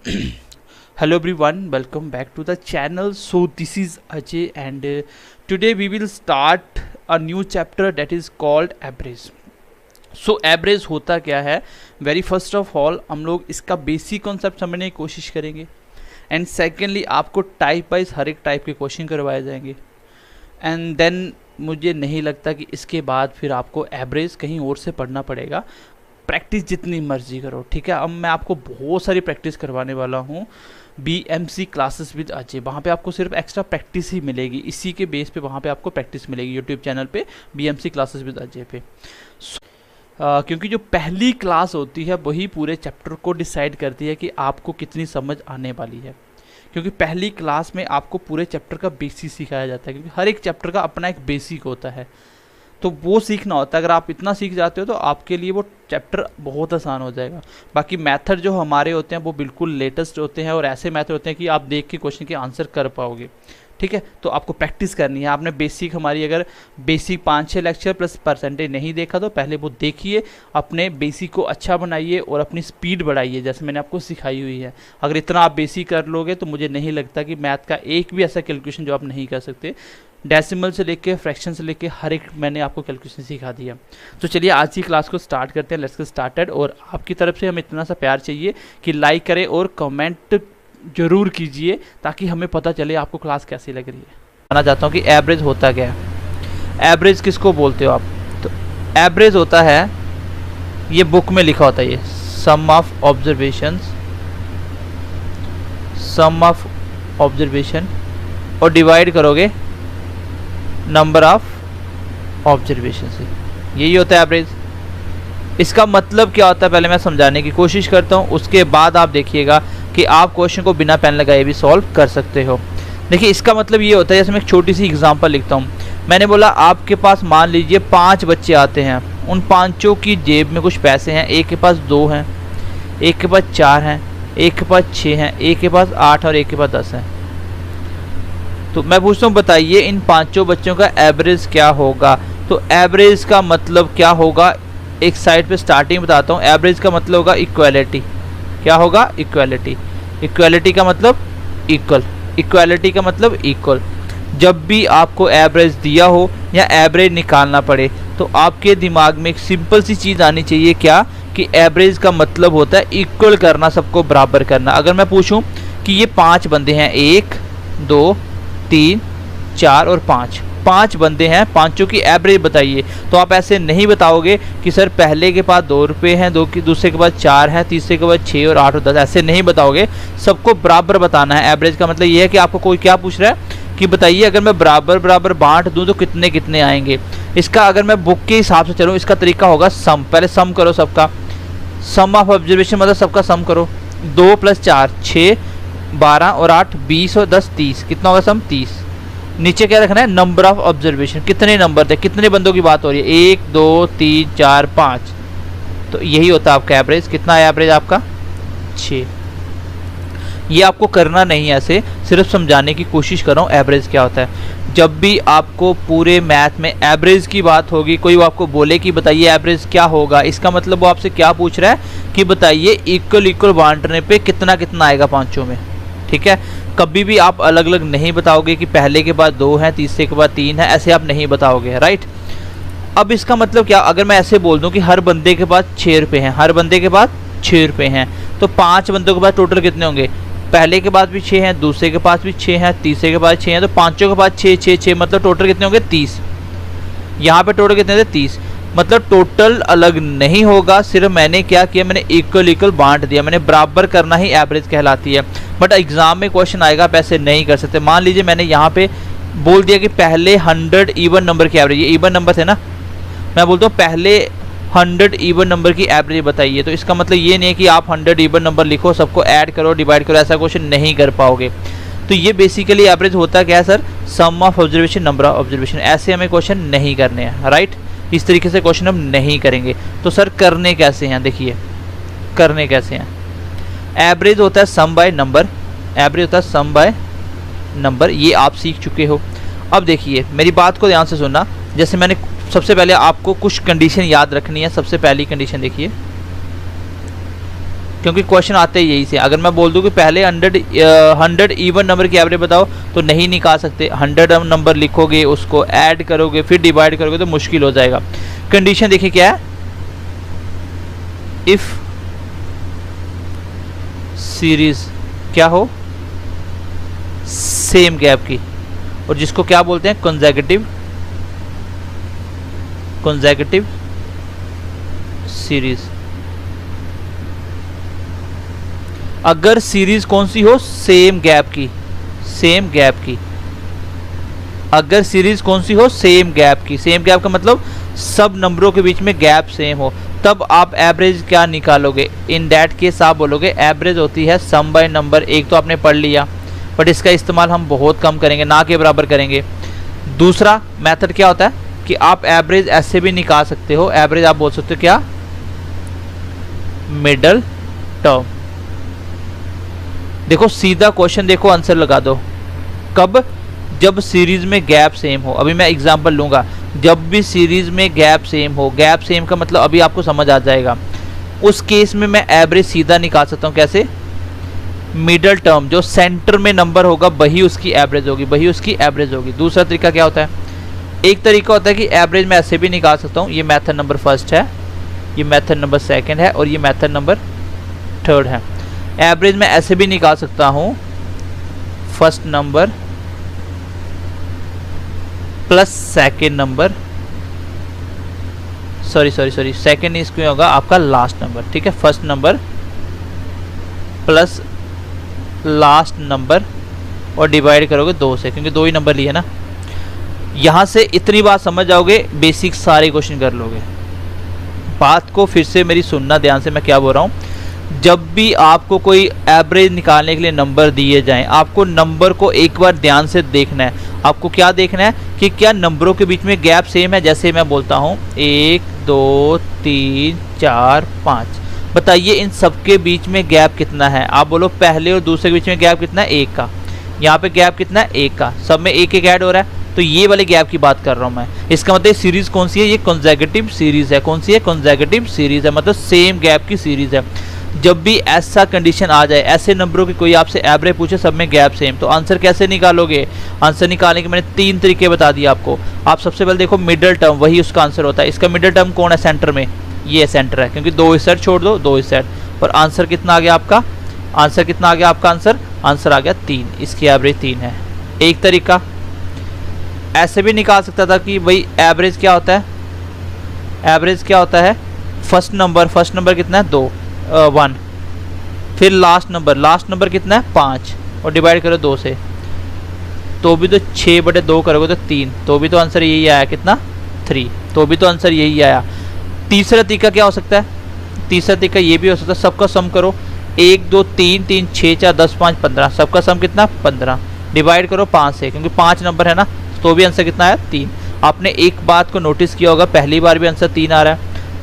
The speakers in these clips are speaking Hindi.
Hello everyone, welcome back to the channel. So this is Ajay and today we will start a new chapter that is called average. So average होता क्या है? वेरी फर्स्ट ऑफ ऑल हम लोग इसका बेसिक कॉन्सेप्ट समझने की कोशिश करेंगे एंड सेकेंडली आपको टाइप वाइज हर एक टाइप के क्वेश्चन करवाए जाएंगे एंड देन मुझे नहीं लगता कि इसके बाद फिर आपको एवरेज कहीं और से पढ़ना पड़ेगा। प्रैक्टिस जितनी मर्जी करो, ठीक है। अब मैं आपको बहुत सारी प्रैक्टिस करवाने वाला हूँ BMC क्लासेस विद अजय। वहाँ पे आपको सिर्फ एक्स्ट्रा प्रैक्टिस ही मिलेगी, इसी के बेस पे वहाँ पे आपको प्रैक्टिस मिलेगी यूट्यूब चैनल पे BMC क्लासेस विद अजय पे। क्योंकि जो पहली क्लास होती है वही पूरे चैप्टर को डिसाइड करती है कि आपको कितनी समझ आने वाली है, क्योंकि पहली क्लास में आपको पूरे चैप्टर का बेसिक सिखाया जाता है, क्योंकि हर एक चैप्टर का अपना एक बेसिक होता है, तो वो सीखना होता है। अगर आप इतना सीख जाते हो तो आपके लिए वो चैप्टर बहुत आसान हो जाएगा। बाकी मेथड जो हमारे होते हैं वो बिल्कुल लेटेस्ट होते हैं और ऐसे मेथड होते हैं कि आप देख के क्वेश्चन के आंसर कर पाओगे, ठीक है। तो आपको प्रैक्टिस करनी है। आपने बेसिक हमारी अगर बेसिक 5-6 लेक्चर प्लस परसेंटेज नहीं देखा तो पहले वो देखिए, अपने बेसिक को अच्छा बनाइए और अपनी स्पीड बढ़ाइए जैसे मैंने आपको सिखाई हुई है। अगर इतना आप बेसिक कर लोगे तो मुझे नहीं लगता कि मैथ का एक भी ऐसा कैलकुलेशन जो आप नहीं कर सकते। डेसिमल से लेके फ्रैक्शन से लेके हर एक मैंने आपको कैलकुलेशन सिखा दिया। तो चलिए आज की क्लास को स्टार्ट करते हैं। Let's get started. और आपकी तरफ से हमें इतना सा प्यार चाहिए कि लाइक करें और कमेंट जरूर कीजिए ताकि हमें पता चले आपको क्लास कैसी लग रही है। बताना चाहता हूँ कि एवरेज होता क्या है। एवरेज किसको बोलते हो आप? तो एवरेज होता है, ये बुक में लिखा होता है, ये सम ऑफ ऑब्जर्वेशन और डिवाइड करोगे नंबर ऑफ ऑब्जर्वेशन से, यही होता है एवरेज। इसका मतलब क्या होता है पहले मैं समझाने की कोशिश करता हूँ, उसके बाद आप देखिएगा कि आप क्वेश्चन को बिना पेन लगाए भी सॉल्व कर सकते हो। देखिए इसका मतलब ये होता है, जैसे मैं एक छोटी सी एग्जांपल लिखता हूँ। मैंने बोला आपके पास मान लीजिए 5 बच्चे आते हैं, उन 5 की जेब में कुछ पैसे हैं। एक के पास 2 हैं, एक के पास 4 हैं, एक के पास 6 हैं, एक के पास 8 और एक के पास 10 हैं। तो मैं पूछता हूँ बताइए इन 5 बच्चों का एवरेज क्या होगा? तो एवरेज का मतलब क्या होगा, एक साइड पे स्टार्टिंग बताता हूँ। एवरेज का मतलब होगा इक्वालिटी। क्या होगा? इक्वालिटी। इक्वालिटी का मतलब इक्वल। इक्वालिटी का मतलब इक्वल। जब भी आपको एवरेज दिया हो या एवरेज निकालना पड़े तो आपके दिमाग में एक सिंपल सी चीज़ आनी चाहिए, क्या कि एवरेज का मतलब होता है इक्वल करना, सबको बराबर करना। अगर मैं पूछूं कि ये 5 बंदे हैं, 1 2 3 4 और 5 बंदे हैं, 5 की एवरेज बताइए, तो आप ऐसे नहीं बताओगे कि सर पहले के पास 2 रुपये हैं, दूसरे के पास 4 है, तीसरे के पास 6 और 8 और 10, ऐसे नहीं बताओगे। सबको बराबर बताना है। एवरेज का मतलब ये है कि आपको कोई क्या पूछ रहा है कि बताइए अगर मैं बराबर बराबर बांट दूं तो कितने कितने आएंगे। इसका अगर मैं बुक के हिसाब से चलूँ, इसका तरीका होगा सम। पहले सम करो सबका, सम ऑफ ऑब्जर्वेशन मतलब सबका सम करो। 2 + 4 6, 12 और 8 20 और 10 30, कितना होगा सम? 30। नीचे क्या रखना है? नंबर ऑफ ऑब्जर्वेशन, कितने नंबर थे, कितने बंदों की बात हो रही है? 1 2 3 4 5। तो यही होता है आपका एवरेज। कितना है एवरेज आपका? 6। ये आपको करना नहीं है, ऐसे सिर्फ समझाने की कोशिश कर रहा हूँ एवरेज क्या होता है। जब भी आपको पूरे मैथ में एवरेज की बात होगी, कोई वो आपको बोले कि बताइए एवरेज क्या होगा, इसका मतलब वो आपसे क्या पूछ रहा है कि बताइए इक्वल बांटने पे कितना कितना आएगा 5 में, ठीक है। कभी भी आप अलग अलग नहीं बताओगे कि पहले के बाद 2 हैं, तीसरे के बाद 3 है, ऐसे आप नहीं बताओगे, राइट। अब इसका मतलब क्या, अगर मैं ऐसे बोल दूं कि हर बंदे के पास 6 रुपये हैं, हर बंदे के पास 6 रुपये हैं, तो 5 बंदों के पास टोटल कितने होंगे? पहले के पास भी 6 हैं, दूसरे के पास भी 6 हैं, तीसरे के पास 6 हैं, तो 5 के पास 6 6 6 मतलब टोटल कितने होंगे? 30। यहाँ पे टोटल कितने थे? 30। मतलब टोटल अलग नहीं होगा, सिर्फ मैंने क्या किया, मैंने इक्वल बांट दिया, मैंने बराबर करना ही एवरेज कहलाती है। बट एग्जाम में क्वेश्चन आएगा आप ऐसे नहीं कर सकते। मान लीजिए मैंने यहाँ पे बोल दिया कि पहले 100 इवन नंबर की एवरेज, ये इवन नंबर थे ना, मैं बोलता हूँ पहले 100 इवन नंबर की एवरेज बताइए, तो इसका मतलब ये नहीं है कि आप 100 इवन नंबर लिखो, सबको ऐड करो डिवाइड करो, ऐसा क्वेश्चन नहीं कर पाओगे। तो ये बेसिकली एवरेज होता क्या है sir? Sum of observation, number of observation. ऐसे हमें क्वेश्चन नहीं करने हैं, राइट। इस तरीके से क्वेश्चन हम नहीं करेंगे। तो सर करने कैसे हैं? देखिए करने कैसे हैं। एवरेज होता है सम बाय नंबर, एवरेज होता है सम बाय नंबर, ये आप सीख चुके हो। अब देखिए मेरी बात को ध्यान से सुनना। जैसे मैंने सबसे पहले आपको कुछ कंडीशन याद रखनी है। सबसे पहली कंडीशन देखिए, क्योंकि क्वेश्चन आते ही यही से। अगर मैं बोल दूं कि पहले 100 इवन नंबर की एवरेज बताओ तो नहीं निकाल सकते। 100 नंबर लिखोगे, उसको ऐड करोगे, फिर डिवाइड करोगे तो मुश्किल हो जाएगा। कंडीशन देखिए क्या है, इफ सीरीज क्या हो, सेम गैप की, और जिसको क्या बोलते हैं, कंसेक्यूटिव सीरीज। अगर सीरीज कौन सी हो, सेम गैप की, अगर सीरीज कौन सी हो, सेम गैप की। सेम गैप का मतलब सब नंबरों के बीच में गैप सेम हो, तब आप एवरेज क्या निकालोगे। इन दैट केस आप बोलोगे एवरेज होती है सम बाय नंबर। एक तो आपने पढ़ लिया, बट इसका इस्तेमाल हम बहुत कम करेंगे, ना के बराबर करेंगे। दूसरा मेथड क्या होता है कि आप एवरेज ऐसे भी निकाल सकते हो। एवरेज आप बोल सकते हो क्या, मिडल टर्म। देखो सीधा क्वेश्चन, देखो आंसर लगा दो। कब, जब सीरीज में गैप सेम हो। अभी मैं एग्जांपल लूंगा, जब भी सीरीज में गैप सेम हो। गैप सेम का मतलब अभी आपको समझ आ जाएगा। उस केस में मैं एवरेज सीधा निकाल सकता हूं। कैसे, मिडल टर्म, जो सेंटर में नंबर होगा वही उसकी एवरेज होगी, दूसरा तरीका क्या होता है, एक तरीका होता है कि एवरेज मैं ऐसे भी निकाल सकता हूँ। ये मेथड नंबर फर्स्ट है, ये मेथड नंबर सेकंड है, और ये मेथड नंबर थर्ड है। एवरेज मैं ऐसे भी निकाल सकता हूँ, first number plus second number, sorry second इसमें होगा आपका लास्ट नंबर, ठीक है। First number plus last number और डिवाइड करोगे 2 से, क्योंकि 2 ही नंबर लिए ना। यहाँ से इतनी बात समझ जाओगे, बेसिक सारे क्वेश्चन कर लोगे। बात को फिर से मेरी सुनना ध्यान से, मैं क्या बोल रहा हूँ। जब भी आपको कोई एवरेज निकालने के लिए नंबर दिए जाएं, आपको नंबर को एक बार ध्यान से देखना है। आपको क्या देखना है कि क्या नंबरों के बीच में गैप सेम है। जैसे मैं बोलता हूँ 1 2 3 4 5, बताइए इन सबके बीच में गैप कितना है। आप बोलो पहले और दूसरे के बीच में गैप कितना है, 1 का। यहाँ पे गैप कितना है, 1 का। सब में 1 1 ऐड हो रहा है, तो ये वाले गैप की बात कर रहा हूँ मैं। इसका मतलब सीरीज कौन सी है, ये कंसेक्यूटिव सीरीज है। कौन सी है, कंसेक्यूटिव सीरीज है, मतलब सेम गैप की सीरीज है। जब भी ऐसा कंडीशन आ जाए, ऐसे नंबरों की कोई आपसे एवरेज पूछे, सब में गैप सेम, तो आंसर कैसे निकालोगे। आंसर निकालने के मैंने 3 तरीके बता दिए आपको। आप सबसे पहले देखो मिडिल टर्म, वही उसका आंसर होता है। इसका मिडिल टर्म कौन है, सेंटर में, ये सेंटर है, क्योंकि 2 इस साइड छोड़ दो, 2 इस साइड, और आंसर कितना आ गया आपका, आंसर कितना आ गया आपका, आंसर आ गया 3। इसकी एवरेज 3 है। एक तरीका ऐसे भी निकाल सकता था कि भाई एवरेज क्या होता है, एवरेज क्या होता है, फर्स्ट नंबर कितना है, 2 1, फिर लास्ट नंबर कितना है, 5, और डिवाइड करो 2 से, तो भी तो 6/2 करोगे तो 3, तो भी तो आंसर यही आया, कितना, 3, तो भी तो आंसर यही आया। तीसरा तरीका क्या हो सकता है, तीसरा तरीका ये भी हो सकता है, सबका सम करो, 1 2 3 3 6 4 10 5 15, सबका सम कितना, 15, डिवाइड करो 5 से, क्योंकि 5 नंबर है ना, तो भी आंसर कितना आया, 3। आपने एक बात को नोटिस किया होगा, पहली बार भी आंसर 3 आ रहा है,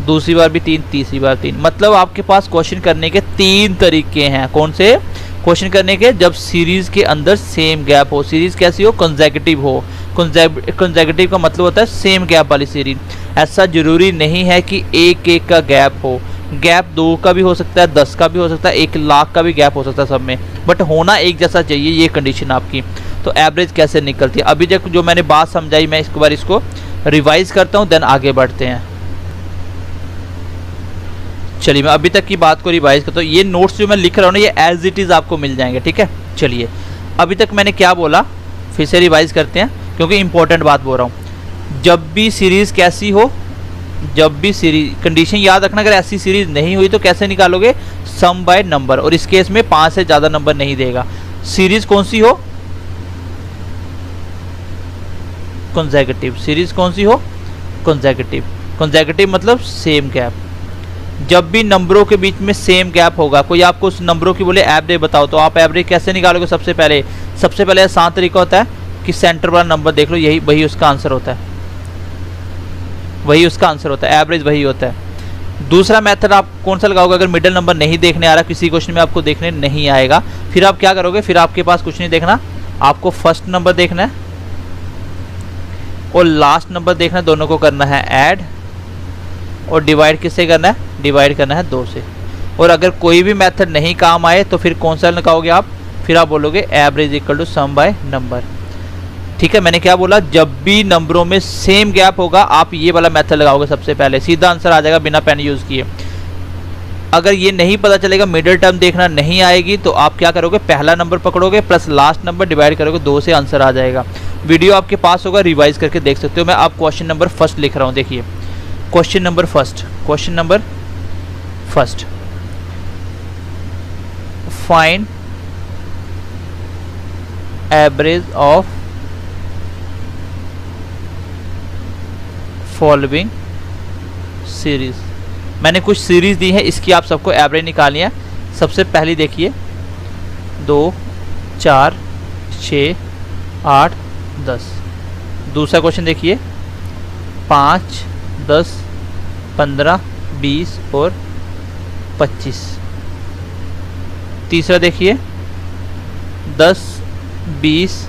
दूसरी बार भी 3, तीसरी बार 3। मतलब आपके पास क्वेश्चन करने के 3 तरीके हैं। कौन से क्वेश्चन करने के, जब सीरीज के अंदर सेम गैप हो। सीरीज कैसी हो, कंसेक्यूटिव हो। कंसेक्यूटिव का मतलब होता है सेम गैप वाली सीरीज। ऐसा जरूरी नहीं है कि 1 1 का गैप हो, गैप 2 का भी हो सकता है, 10 का भी हो सकता है, 1 लाख का भी गैप हो सकता है सब में, बट होना एक जैसा चाहिए, ये कंडीशन आपकी। तो एवरेज कैसे निकलती है, अभी तक जो मैंने बात समझाई, मैं एक बार इसको रिवाइज करता हूँ, देन आगे बढ़ते हैं। चलिए मैं अभी तक की बात को रिवाइज करता हूँ। ये नोट्स जो मैं लिख रहा हूँ ना, ये एज इट इज़ आपको मिल जाएंगे, ठीक है। चलिए अभी तक मैंने क्या बोला, फिर से रिवाइज करते हैं, क्योंकि इंपॉर्टेंट बात बोल रहा हूँ। जब भी सीरीज़ कैसी हो, जब भी सीरीज, कंडीशन याद रखना, अगर ऐसी सीरीज नहीं हुई तो कैसे निकालोगे, सम बाय नंबर, और इस केस में 5 से ज़्यादा नंबर नहीं देगा। सीरीज कौन सी हो, कंसेक्यूटिव। सीरीज कौन सी हो, कंसेक्यूटिव। कंसेक्यूटिव मतलब सेम गैप। जब भी नंबरों के बीच में सेम गैप होगा, कोई आपको उस नंबरों की बोले एवरेज बताओ, तो आप एवरेज कैसे निकालोगे। सबसे पहले आसान तरीका होता है कि सेंटर वाला नंबर देख लो, यही वही उसका आंसर होता है, वही उसका आंसर होता है, एवरेज वही होता है। दूसरा मेथड आप कौन सा लगाओगे, अगर मिडिल नंबर नहीं देखने आ रहा, किसी क्वेश्चन में आपको देखने नहीं आएगा, फिर आप क्या करोगे, फिर आपके पास कुछ नहीं देखना, आपको फर्स्ट नंबर देखना है और लास्ट नंबर देखना है, दोनों को करना है ऐड, और डिवाइड किससे करना है, डिवाइड करना है 2 से। और अगर कोई भी मेथड नहीं काम आए तो फिर कौन सा लगाओगे आप, फिर आप बोलोगे average equal to sum by number. ठीक है, मैंने क्या बोला, जब भी नंबरों में सेम गैप होगा आप ये वाला मेथड लगाओगे सबसे पहले, सीधा आंसर आ जाएगा बिना पेन यूज़ किए। अगर ये नहीं पता चलेगा, मिडिल टर्म देखना नहीं आएगी, तो आप क्या करोगे, पहला नंबर पकड़ोगे प्लस लास्ट नंबर डिवाइड करोगे 2 से, आंसर आ जाएगा। वीडियो आपके पास होगा, रिवाइज करके देख सकते हो। मैं आप क्वेश्चन नंबर फर्स्ट लिख रहा हूँ, देखिए question number first, find average of following series. मैंने कुछ सीरीज दी है, इसकी आप सबको एवरेज निकालनी है। सबसे पहली देखिए 2, 4, 6, 8, 10। दूसरा क्वेश्चन देखिए 5, 10, 15, 20 और 25। तीसरा देखिए 10, 20,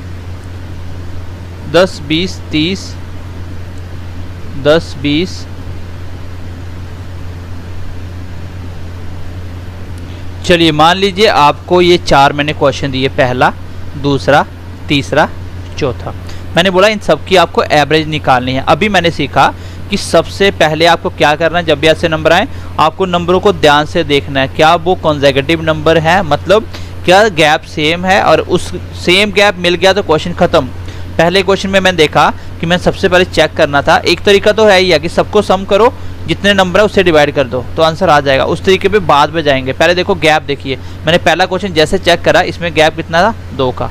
10, 20, 30, 10, 20, चलिए मान लीजिए आपको ये 4 मैंने क्वेश्चन दिए, पहला, दूसरा, तीसरा, चौथा। मैंने बोला इन सब की आपको एवरेज निकालनी है। अभी मैंने सीखा कि सबसे पहले आपको क्या करना है, जब भी ऐसे नंबर आए आपको नंबरों को ध्यान से देखना है, क्या वो कॉन्सेक्यूटिव नंबर है, मतलब क्या गैप सेम है, और उस सेम गैप मिल गया तो क्वेश्चन खत्म। पहले क्वेश्चन में मैंने देखा कि मैं सबसे पहले चेक करना था, एक तरीका तो है ही है कि सबको सम करो, जितने नंबर है उससे डिवाइड कर दो तो आंसर आ जाएगा। उस तरीके पे बाद में जाएंगे। पहले देखो गैप, देखिए मैंने पहला क्वेश्चन जैसे चेक करा, इसमें गैप कितना था 2 का,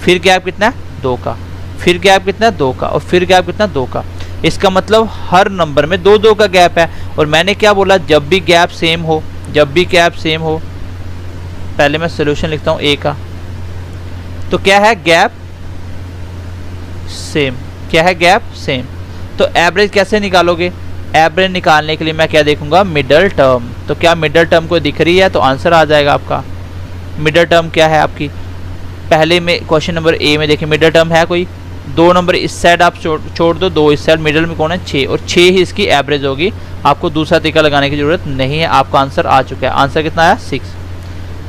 फिर गैप कितना है 2 का, फिर गैप कितना है 2 का, और फिर गैप कितना 2 का। इसका मतलब हर नंबर में 2-2 का गैप है। और मैंने क्या बोला, जब भी गैप सेम हो, जब भी गैप सेम हो, पहले मैं सोल्यूशन लिखता हूँ ए का, तो क्या है गैप सेम, क्या है गैप सेम। तो एवरेज कैसे निकालोगे, एवरेज निकालने के लिए मैं क्या देखूंगा, मिडल टर्म। तो क्या मिडल टर्म को दिख रही है, तो आंसर आ जाएगा आपका। मिडल टर्म क्या है आपकी, पहले में क्वेश्चन नंबर ए में देखिए मिडल टर्म है कोई, 2 नंबर इस साइड आप छोड़ दो, 2 इस साइड, मिडल में कौन है 6, और 6 ही इसकी एवरेज होगी। आपको दूसरा तरीका लगाने की जरूरत नहीं है, आपका आंसर आ चुका है। आंसर कितना आया 6।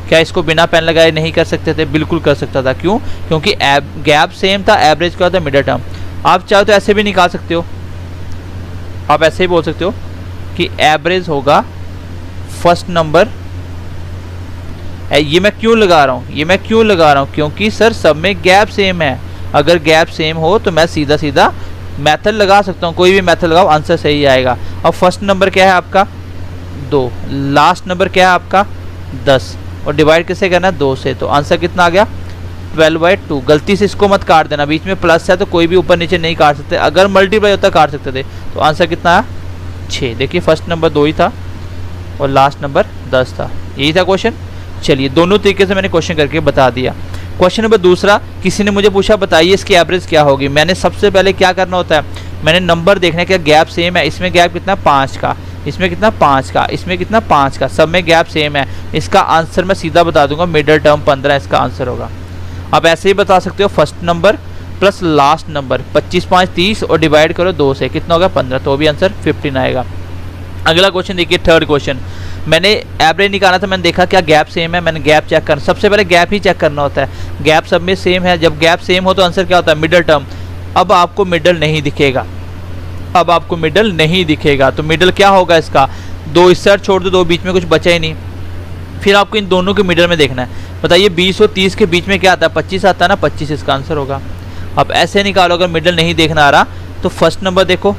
क्या इसको बिना पेन लगाए नहीं कर सकते थे, बिल्कुल कर सकता था। क्यों, क्योंकि गैप सेम था, एवरेज क्या होता है मिडल टर्म। आप चाहो तो ऐसे भी निकाल सकते हो, आप ऐसे ही बोल सकते हो कि एवरेज होगा फर्स्ट नंबर। ये मैं क्यों लगा रहा हूँ, ये मैं क्यों लगा रहा हूँ, क्योंकि सर सब में गैप सेम है। अगर गैप सेम हो तो मैं सीधा सीधा मेथड लगा सकता हूँ, कोई भी मेथड लगाओ आंसर सही आएगा। अब फर्स्ट नंबर क्या है आपका 2, लास्ट नंबर क्या है आपका 10, और डिवाइड किससे करना है 2 से, तो आंसर कितना आ गया 12/2। गलती से इसको मत काट देना, बीच में प्लस है तो कोई भी ऊपर नीचे नहीं काट सकते, अगर मल्टीप्लाई होता काट सकते थे। तो आंसर कितना है 6। देखिए फर्स्ट नंबर 2 ही था और लास्ट नंबर 10 था, यही था क्वेश्चन। चलिए दोनों तरीके से मैंने क्वेश्चन करके बता दिया। क्वेश्चन नंबर दूसरा, किसी ने मुझे पूछा बताइए इसकी एवरेज क्या होगी। मैंने सबसे पहले क्या करना होता है, मैंने नंबर देखना है क्या गैप सेम है। इसमें गैप कितना 5 का, इसमें कितना 5 का, इसमें कितना 5 का, सब में गैप सेम है। इसका आंसर मैं सीधा बता दूंगा, मिडल टर्म 15 इसका आंसर होगा। आप ऐसे ही बता सकते हो, first number plus last number 25, 5, 30 और डिवाइड करो 2 से, कितना होगा 15, तो भी आंसर 15 आएगा। अगला क्वेश्चन देखिए, थर्ड क्वेश्चन। मैंने एवरेज निकाला था, मैंने देखा क्या गैप सेम है, मैंने गैप चेक करना, सबसे पहले गैप ही चेक करना होता है। गैप सब में सेम है, जब गैप सेम हो तो आंसर क्या होता है मिडल टर्म। अब आपको मिडल नहीं दिखेगा, अब आपको मिडल नहीं दिखेगा, तो मिडल क्या होगा इसका 2 इस साइड छोड़ दो, 2 बीच में कुछ बचा ही नहीं। फिर आपको इन दोनों के मिडल में देखना है। बताइए 20 और 30 के बीच में क्या आता है 25 आता है ना, 25 इसका आंसर होगा। अब ऐसे निकालो, अगर मिडल नहीं देखना आ रहा तो फर्स्ट नंबर देखो,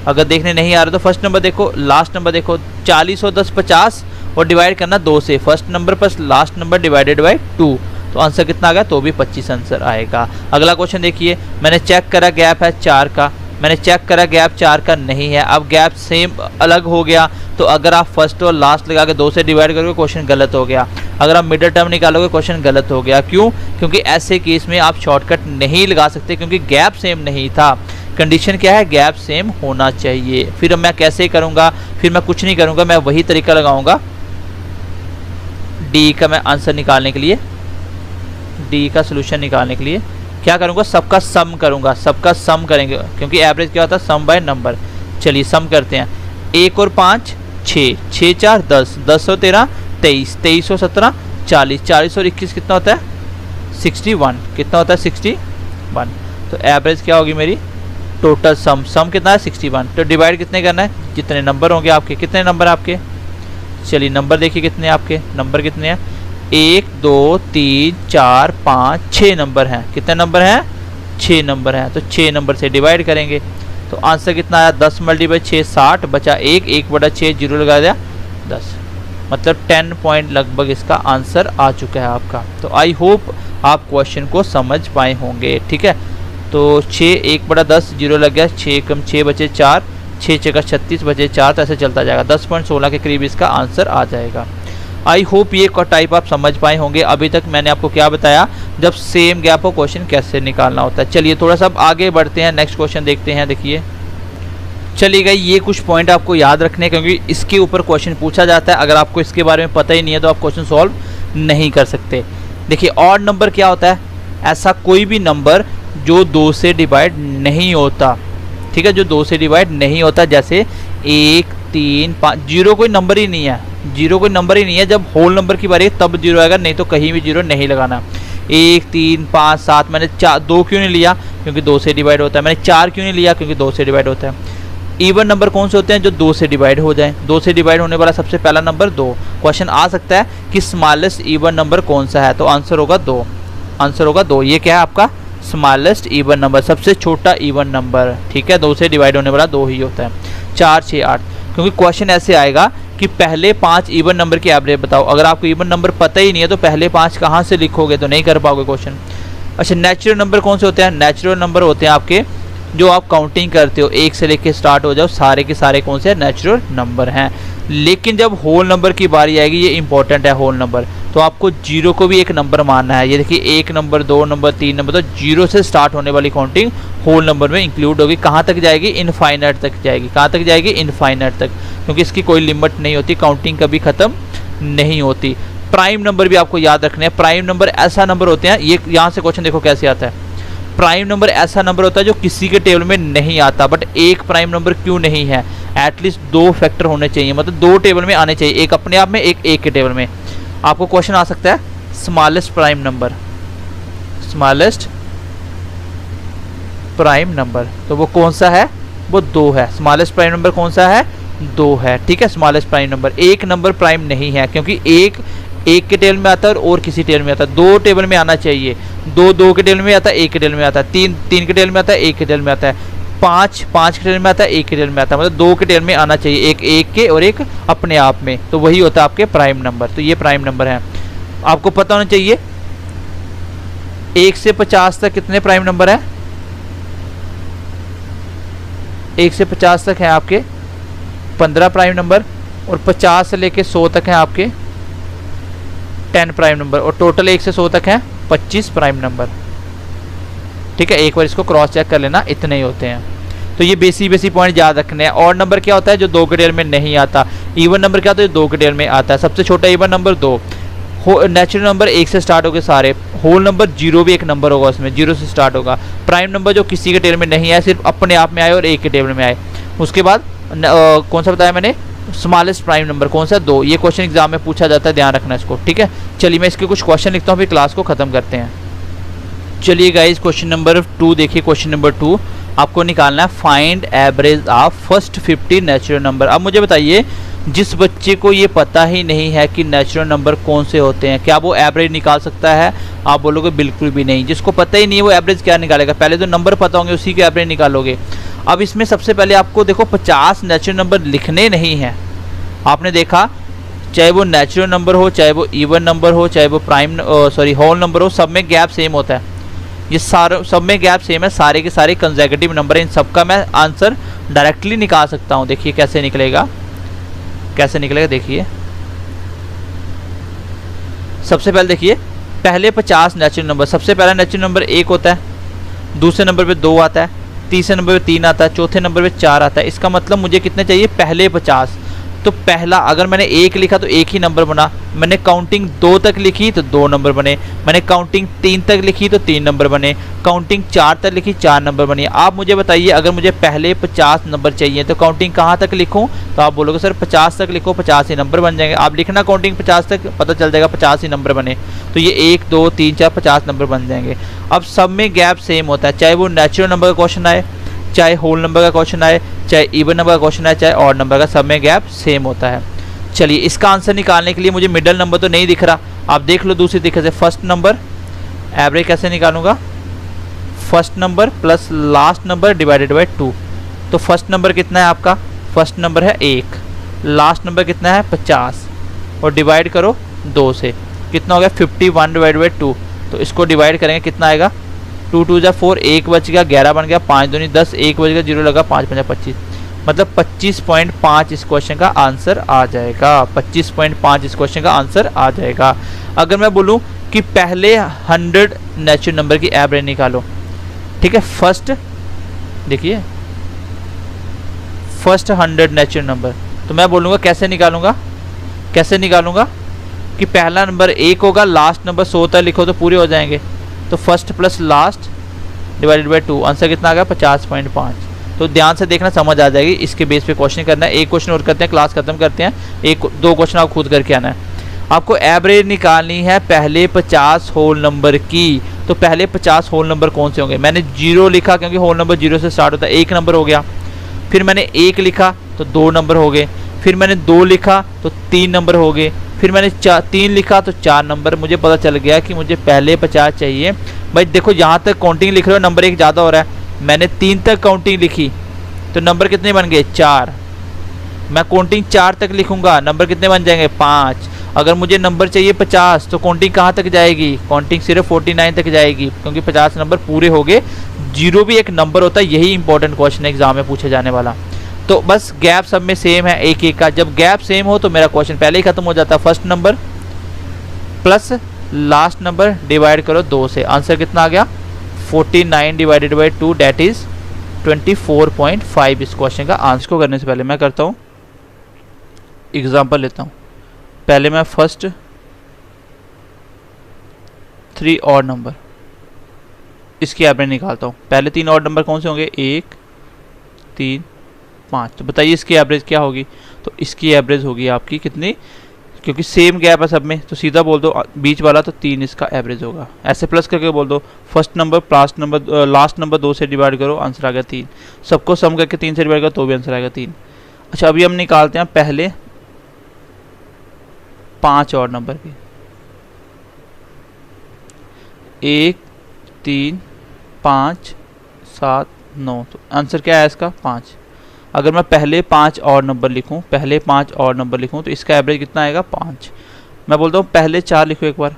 अगर देखने नहीं आ रहा तो फर्स्ट नंबर देखो, लास्ट नंबर देखो। 40 और 10 50 और डिवाइड करना 2 से, first number plus last number divided by 2, तो आंसर कितना आ गया, तो भी 25 आंसर आएगा। अगला क्वेश्चन देखिए, मैंने चेक करा गैप है 4 का, मैंने चेक करा गैप 4 का नहीं है। अब गैप सेम अलग हो गया, तो अगर आप फर्स्ट और लास्ट लगा के 2 से डिवाइड करोगे क्वेश्चन गलत हो गया। अगर आप मिडल टर्म निकालोगे क्वेश्चन गलत हो गया। क्यों, क्योंकि ऐसे केस में आप शॉर्टकट नहीं लगा सकते, क्योंकि गैप सेम नहीं था। कंडीशन क्या है, गैप सेम होना चाहिए। फिर मैं कैसे करूंगा, फिर मैं कुछ नहीं करूंगा, मैं वही तरीका लगाऊंगा डी का मैं आंसर निकालने के लिए, डी का सोल्यूशन निकालने के लिए क्या करूंगा, सबका सम करूंगा, सबका सम करेंगे, क्योंकि एवरेज क्या होता है सम बाय नंबर। चलिए सम करते हैं, 1 और 5 6, 6, 6 4 10, 10 और 13 23, 23 और 17 40, 40 और 21 कितना होता है 61, कितना होता है 61। तो एवरेज क्या होगी मेरी, टोटल सम कितना है 61। तो डिवाइड कितने करना है, जितने नंबर होंगे आपके, कितने नंबर आपके, चलिए नंबर देखिए कितने आपके, नंबर कितने हैं 1 2 3 4 5 6 नंबर हैं, कितने नंबर हैं 6 नंबर हैं। तो 6 नंबर से डिवाइड करेंगे तो आंसर कितना आया 10 मल्टीप्लाई 6 60, बचा 1, 1/6 जीरो लगा दिया 10, मतलब 10 पॉइंट लगभग इसका आंसर आ चुका है आपका। तो आई होप आप क्वेश्चन को समझ पाए होंगे, ठीक है। तो 6 1/10 जीरो लग गया, 6 कम 6 बचे 4, 6 6 का 36 बचे 4, तो ऐसे चलता जाएगा, 10.16 के करीब इसका आंसर आ जाएगा। आई होप ये टाइप आप समझ पाए होंगे। अभी तक मैंने आपको क्या बताया, जब सेम गैप हो क्वेश्चन कैसे निकालना होता है। चलिए थोड़ा सा अब आगे बढ़ते हैं, नेक्स्ट क्वेश्चन देखते हैं। देखिए चलिए गई, ये कुछ पॉइंट आपको याद रखने, क्योंकि इसके ऊपर क्वेश्चन पूछा जाता है। अगर आपको इसके बारे में पता ही नहीं है तो आप क्वेश्चन सॉल्व नहीं कर सकते। देखिए ऑड नंबर क्या होता है, ऐसा कोई भी नंबर जो 2 से डिवाइड नहीं होता, ठीक है, जो 2 से डिवाइड नहीं होता, जैसे 1 3 5, जीरो कोई नंबर ही नहीं है, जीरो कोई नंबर ही नहीं है। जब होल नंबर की बारी है तब जीरो आएगा, नहीं तो कहीं भी जीरो नहीं लगाना। 1 3 5 7, मैंने 2 क्यों नहीं लिया, क्योंकि 2 से डिवाइड होता है। मैंने 4 क्यों नहीं लिया, क्योंकि 2 से डिवाइड होता है। इवन नंबर कौन से होते हैं, जो 2 से डिवाइड हो जाए। 2 से डिवाइड होने वाला सबसे पहला नंबर 2। क्वेश्चन आ सकता है कि स्मॉलेस्ट इवन नंबर कौन सा है, तो आंसर होगा 2, आंसर होगा 2। ये क्या है आपका स्मॉलेस्ट इवन नंबर, सबसे छोटा इवन नंबर, ठीक है। 2 से डिवाइड होने वाला 2 ही होता है। 4 6 8, क्योंकि क्वेश्चन ऐसे आएगा कि पहले 5 इवन नंबर की एवरेज बताओ। अगर आपको इवन नंबर पता ही नहीं है तो पहले 5 कहाँ से लिखोगे, तो नहीं कर पाओगे क्वेश्चन। अच्छा नेचुरल नंबर कौन से होते हैं, नेचुरल नंबर होते हैं आपके जो आप काउंटिंग करते हो, 1 से लेके स्टार्ट हो जाओ, सारे के सारे कौन से नेचुरल नंबर हैं। लेकिन जब होल नंबर की बारी आएगी, ये इंपॉर्टेंट है होल नंबर, तो आपको जीरो को भी एक नंबर मानना है। ये देखिए 1 नंबर 2 नंबर 3 नंबर, तो जीरो से स्टार्ट होने वाली काउंटिंग होल नंबर में इंक्लूड होगी। कहाँ तक जाएगी, इनफाइनाइट तक जाएगी। कहाँ तक जाएगी, इनफाइनाइट तक, क्योंकि इसकी कोई लिमिट नहीं होती, काउंटिंग कभी खत्म नहीं होती। प्राइम नंबर भी आपको याद रखने हैं। प्राइम नंबर ऐसा नंबर होते हैं, ये यहाँ से क्वेश्चन देखो कैसे आता है। प्राइम नंबर ऐसा नंबर होता है जो किसी के टेबल में नहीं आता, बट एक प्राइम नंबर क्यों नहीं है, एटलीस्ट 2 फैक्टर होने चाहिए, मतलब 2 टेबल में आने चाहिए, एक अपने आप में, एक के टेबल में। आपको क्वेश्चन आ सकता है smallest prime number, smallest prime number, तो वो कौन सा है, वो 2 है। स्मॉलेस्ट प्राइम नंबर कौन सा है, 2 है, ठीक है। स्मॉलेस्ट प्राइम नंबर, एक नंबर प्राइम नहीं है, क्योंकि एक के टेबल में आता है और किसी टेबल में आता है। 2 टेबल में आना चाहिए, 2 के टेबल में आता है, 1 के टेबल में आता है, 3 के टेबल में आता है, 1 के टेबल में आता है, 5 के टेबल में आता है, 1 के टेबल में आता है, मतलब 2 के टेबल में आना चाहिए, एक के और एक अपने आप में, तो वही होता है आपके प्राइम नंबर। तो ये प्राइम नंबर है, आपको पता होना चाहिए। 1 से 50 तक कितने प्राइम नंबर है, 1 से 50 तक है आपके 15 प्राइम नंबर, और 50 से लेके 100 तक है आपके 10 प्राइम नंबर, और टोटल 1 से 100 तक है 25 प्राइम नंबर, ठीक है। एक बार इसको क्रॉस चेक कर लेना, इतने ही होते हैं। तो ये बेसिक पॉइंट याद रखने हैं। और नंबर क्या होता है, जो 2 के टेबल में नहीं आता। इवन नंबर क्या होता है, जो 2 के टेबल में आता है। सबसे छोटा इवन नंबर 2। नेचुरल नंबर 1 से स्टार्ट होगा सारे। होल नंबर 0 भी एक नंबर होगा, उसमें 0 से स्टार्ट होगा। प्राइम नंबर जो किसी के टेबल में नहीं आए, सिर्फ अपने आप में आए और 1 के टेबल में आए। उसके बाद कौन सा बताया मैंने, स्मॉलेस्ट प्राइम नंबर कौन सा, 2। ये क्वेश्चन एग्जाम में पूछा जाता है, ध्यान रखना इसको, ठीक है। चलिए मैं इसके कुछ क्वेश्चन लिखता हूँ, फिर क्लास को खत्म करते हैं। चलिए गाइस क्वेश्चन नंबर 2 देखिए। क्वेश्चन नंबर 2 आपको निकालना है find average of first 50 natural number. अब मुझे बताइए, जिस बच्चे को ये पता ही नहीं है कि नेचुरल नंबर कौन से होते हैं, क्या वो एवरेज निकाल सकता है? आप बोलोगे बिल्कुल भी नहीं। जिसको पता ही नहीं है वो एवरेज क्या निकालेगा? पहले तो नंबर पता होंगे, उसी के एवरेज निकालोगे। अब इसमें सबसे पहले आपको देखो 50 नेचुरल नंबर लिखने नहीं हैं। आपने देखा, चाहे वो नेचुरल नंबर हो, चाहे वो इवन नंबर हो, चाहे वो होल नंबर हो, सब में गैप सेम होता है। ये सारे सब में गैप सेम है, सारे के सारे कंसेक्यूटिव नंबर है। इन सबका मैं आंसर डायरेक्टली निकाल सकता हूँ। देखिए कैसे निकलेगा, कैसे निकलेगा देखिए। सबसे पहले देखिए, पहले 50 नेचुरल नंबर, सबसे पहला नेचुरल नंबर 1 होता है, दूसरे नंबर पे 2 आता है, तीसरे नंबर पे 3 आता है, चौथे नंबर पे 4 आता है। इसका मतलब मुझे कितने चाहिए? पहले 50। तो पहला अगर मैंने 1 लिखा तो 1 ही नंबर बना, मैंने काउंटिंग 2 तक लिखी तो 2 नंबर बने, मैंने काउंटिंग 3 तक लिखी तो 3 नंबर बने, काउंटिंग 4 तक लिखी 4 नंबर बनी। आप मुझे बताइए अगर मुझे पहले 50 नंबर चाहिए तो काउंटिंग कहाँ तक लिखूँ? तो आप बोलोगे सर 50 तक लिखो, 50 ही नंबर बन जाएंगे। आप लिखना काउंटिंग 50 तक, पता चल जाएगा 50 ही नंबर बने, तो ये 1 2 3 4 50 नंबर बन जाएंगे। अब सब में गैप सेम होता है, चाहे वो नेचुरल नंबर का क्वेश्चन आए, चाहे होल नंबर का क्वेश्चन आए, चाहे इवन नंबर का क्वेश्चन आए, चाहे ऑड नंबर का, सब में गैप सेम होता है। चलिए इसका आंसर निकालने के लिए मुझे मिडल नंबर तो नहीं दिख रहा, आप देख लो दूसरी तरीके से। फर्स्ट नंबर एवरेज कैसे निकालूंगा? First number plus last number divided by 2। तो फर्स्ट नंबर कितना है आपका? फर्स्ट नंबर है 1, लास्ट नंबर कितना है 50, और डिवाइड करो 2 से, कितना हो गया 51 डिवाइड बाई 2। तो इसको डिवाइड करेंगे कितना आएगा? 2 2 जा 4, 1 बच गया, 11 बन गया, 5 दूनी 10, 1 बच गया, 0 लगा, 5 5 25, मतलब 25.5 इस क्वेश्चन का आंसर आ जाएगा। 25.5 इस क्वेश्चन का आंसर आ जाएगा। अगर मैं बोलूं कि पहले 100 नेचुरल नंबर की एवरेज निकालो, ठीक है, फर्स्ट देखिए फर्स्ट 100 नेचुरल नंबर, तो मैं बोलूँगा कैसे निकालूंगा? कैसे निकालूंगा कि पहला नंबर 1 होगा, लास्ट नंबर 100 तक लिखो तो पूरे हो जाएंगे। तो first plus last divided by 2, answer कितना आ गया 50.5। तो ध्यान से देखना, समझ आ जाएगी। इसके बेस पे क्वेश्चन करना है। एक क्वेश्चन और करते हैं, क्लास खत्म करते हैं। 1-2 क्वेश्चन आप खुद करके आना है। आपको एवरेज निकालनी है पहले 50 होल नंबर की। तो पहले 50 होल नंबर कौन से होंगे? मैंने 0 लिखा क्योंकि होल नंबर 0 से स्टार्ट होता है, 1 नंबर हो गया। फिर मैंने 1 लिखा तो 2 नंबर हो गए। फिर मैंने 2 लिखा तो 3 नंबर हो गए। फिर मैंने 3 लिखा तो 4 नंबर। मुझे पता चल गया कि मुझे पहले 50 चाहिए। भाई देखो यहाँ तक काउंटिंग लिख रहे हो, नंबर 1 ज़्यादा हो रहा है। मैंने 3 तक काउंटिंग लिखी तो नंबर कितने बन गए? 4। मैं काउंटिंग 4 तक लिखूंगा, नंबर कितने बन जाएंगे? 5। अगर मुझे नंबर चाहिए 50 तो काउंटिंग कहाँ तक जाएगी? काउंटिंग सिर्फ 49 तक जाएगी, क्योंकि 50 नंबर पूरे हो गए। 0 भी एक नंबर होता है, यही इंपॉर्टेंट क्वेश्चन है एग्जाम में पूछे जाने वाला। तो बस गैप सब में सेम है, एक एक का। जब गैप सेम हो तो मेरा क्वेश्चन पहले ही खत्म हो जाता है। First number plus last number divide करो 2 से, आंसर कितना आ गया? 49 डिवाइडेड बाई 2 डेट इज 24.5 इस क्वेश्चन का आंसर। को करने से पहले मैं करता हूँ एग्जाम्पल लेता हूँ। पहले मैं फर्स्ट 3 ऑड नंबर इसकी एवरेज निकालता हूँ। पहले 3 ऑड नंबर कौन से होंगे? 1 3 5। तो बताइए इसकी एवरेज क्या होगी? तो इसकी एवरेज होगी आपकी कितनी? क्योंकि सेम गैप है सब में, तो सीधा बोल दो बीच वाला, तो 3 इसका एवरेज होगा। ऐसे प्लस करके बोल दो, फर्स्ट नंबर लास्ट नंबर 2 से डिवाइड करो, आंसर आ गया 3। सबको सम करके 3 से डिवाइड करो तो भी आंसर आएगा 3। अच्छा, अभी हम निकालते हैं पहले 5 और नंबर की। 1 3 5 7 9, तो आंसर क्या है इसका? 5। अगर मैं पहले 5 और नंबर लिखूं, पहले 5 और नंबर लिखूं तो इसका एवरेज कितना आएगा? 5। मैं बोलता हूँ पहले 4 लिखो एक बार,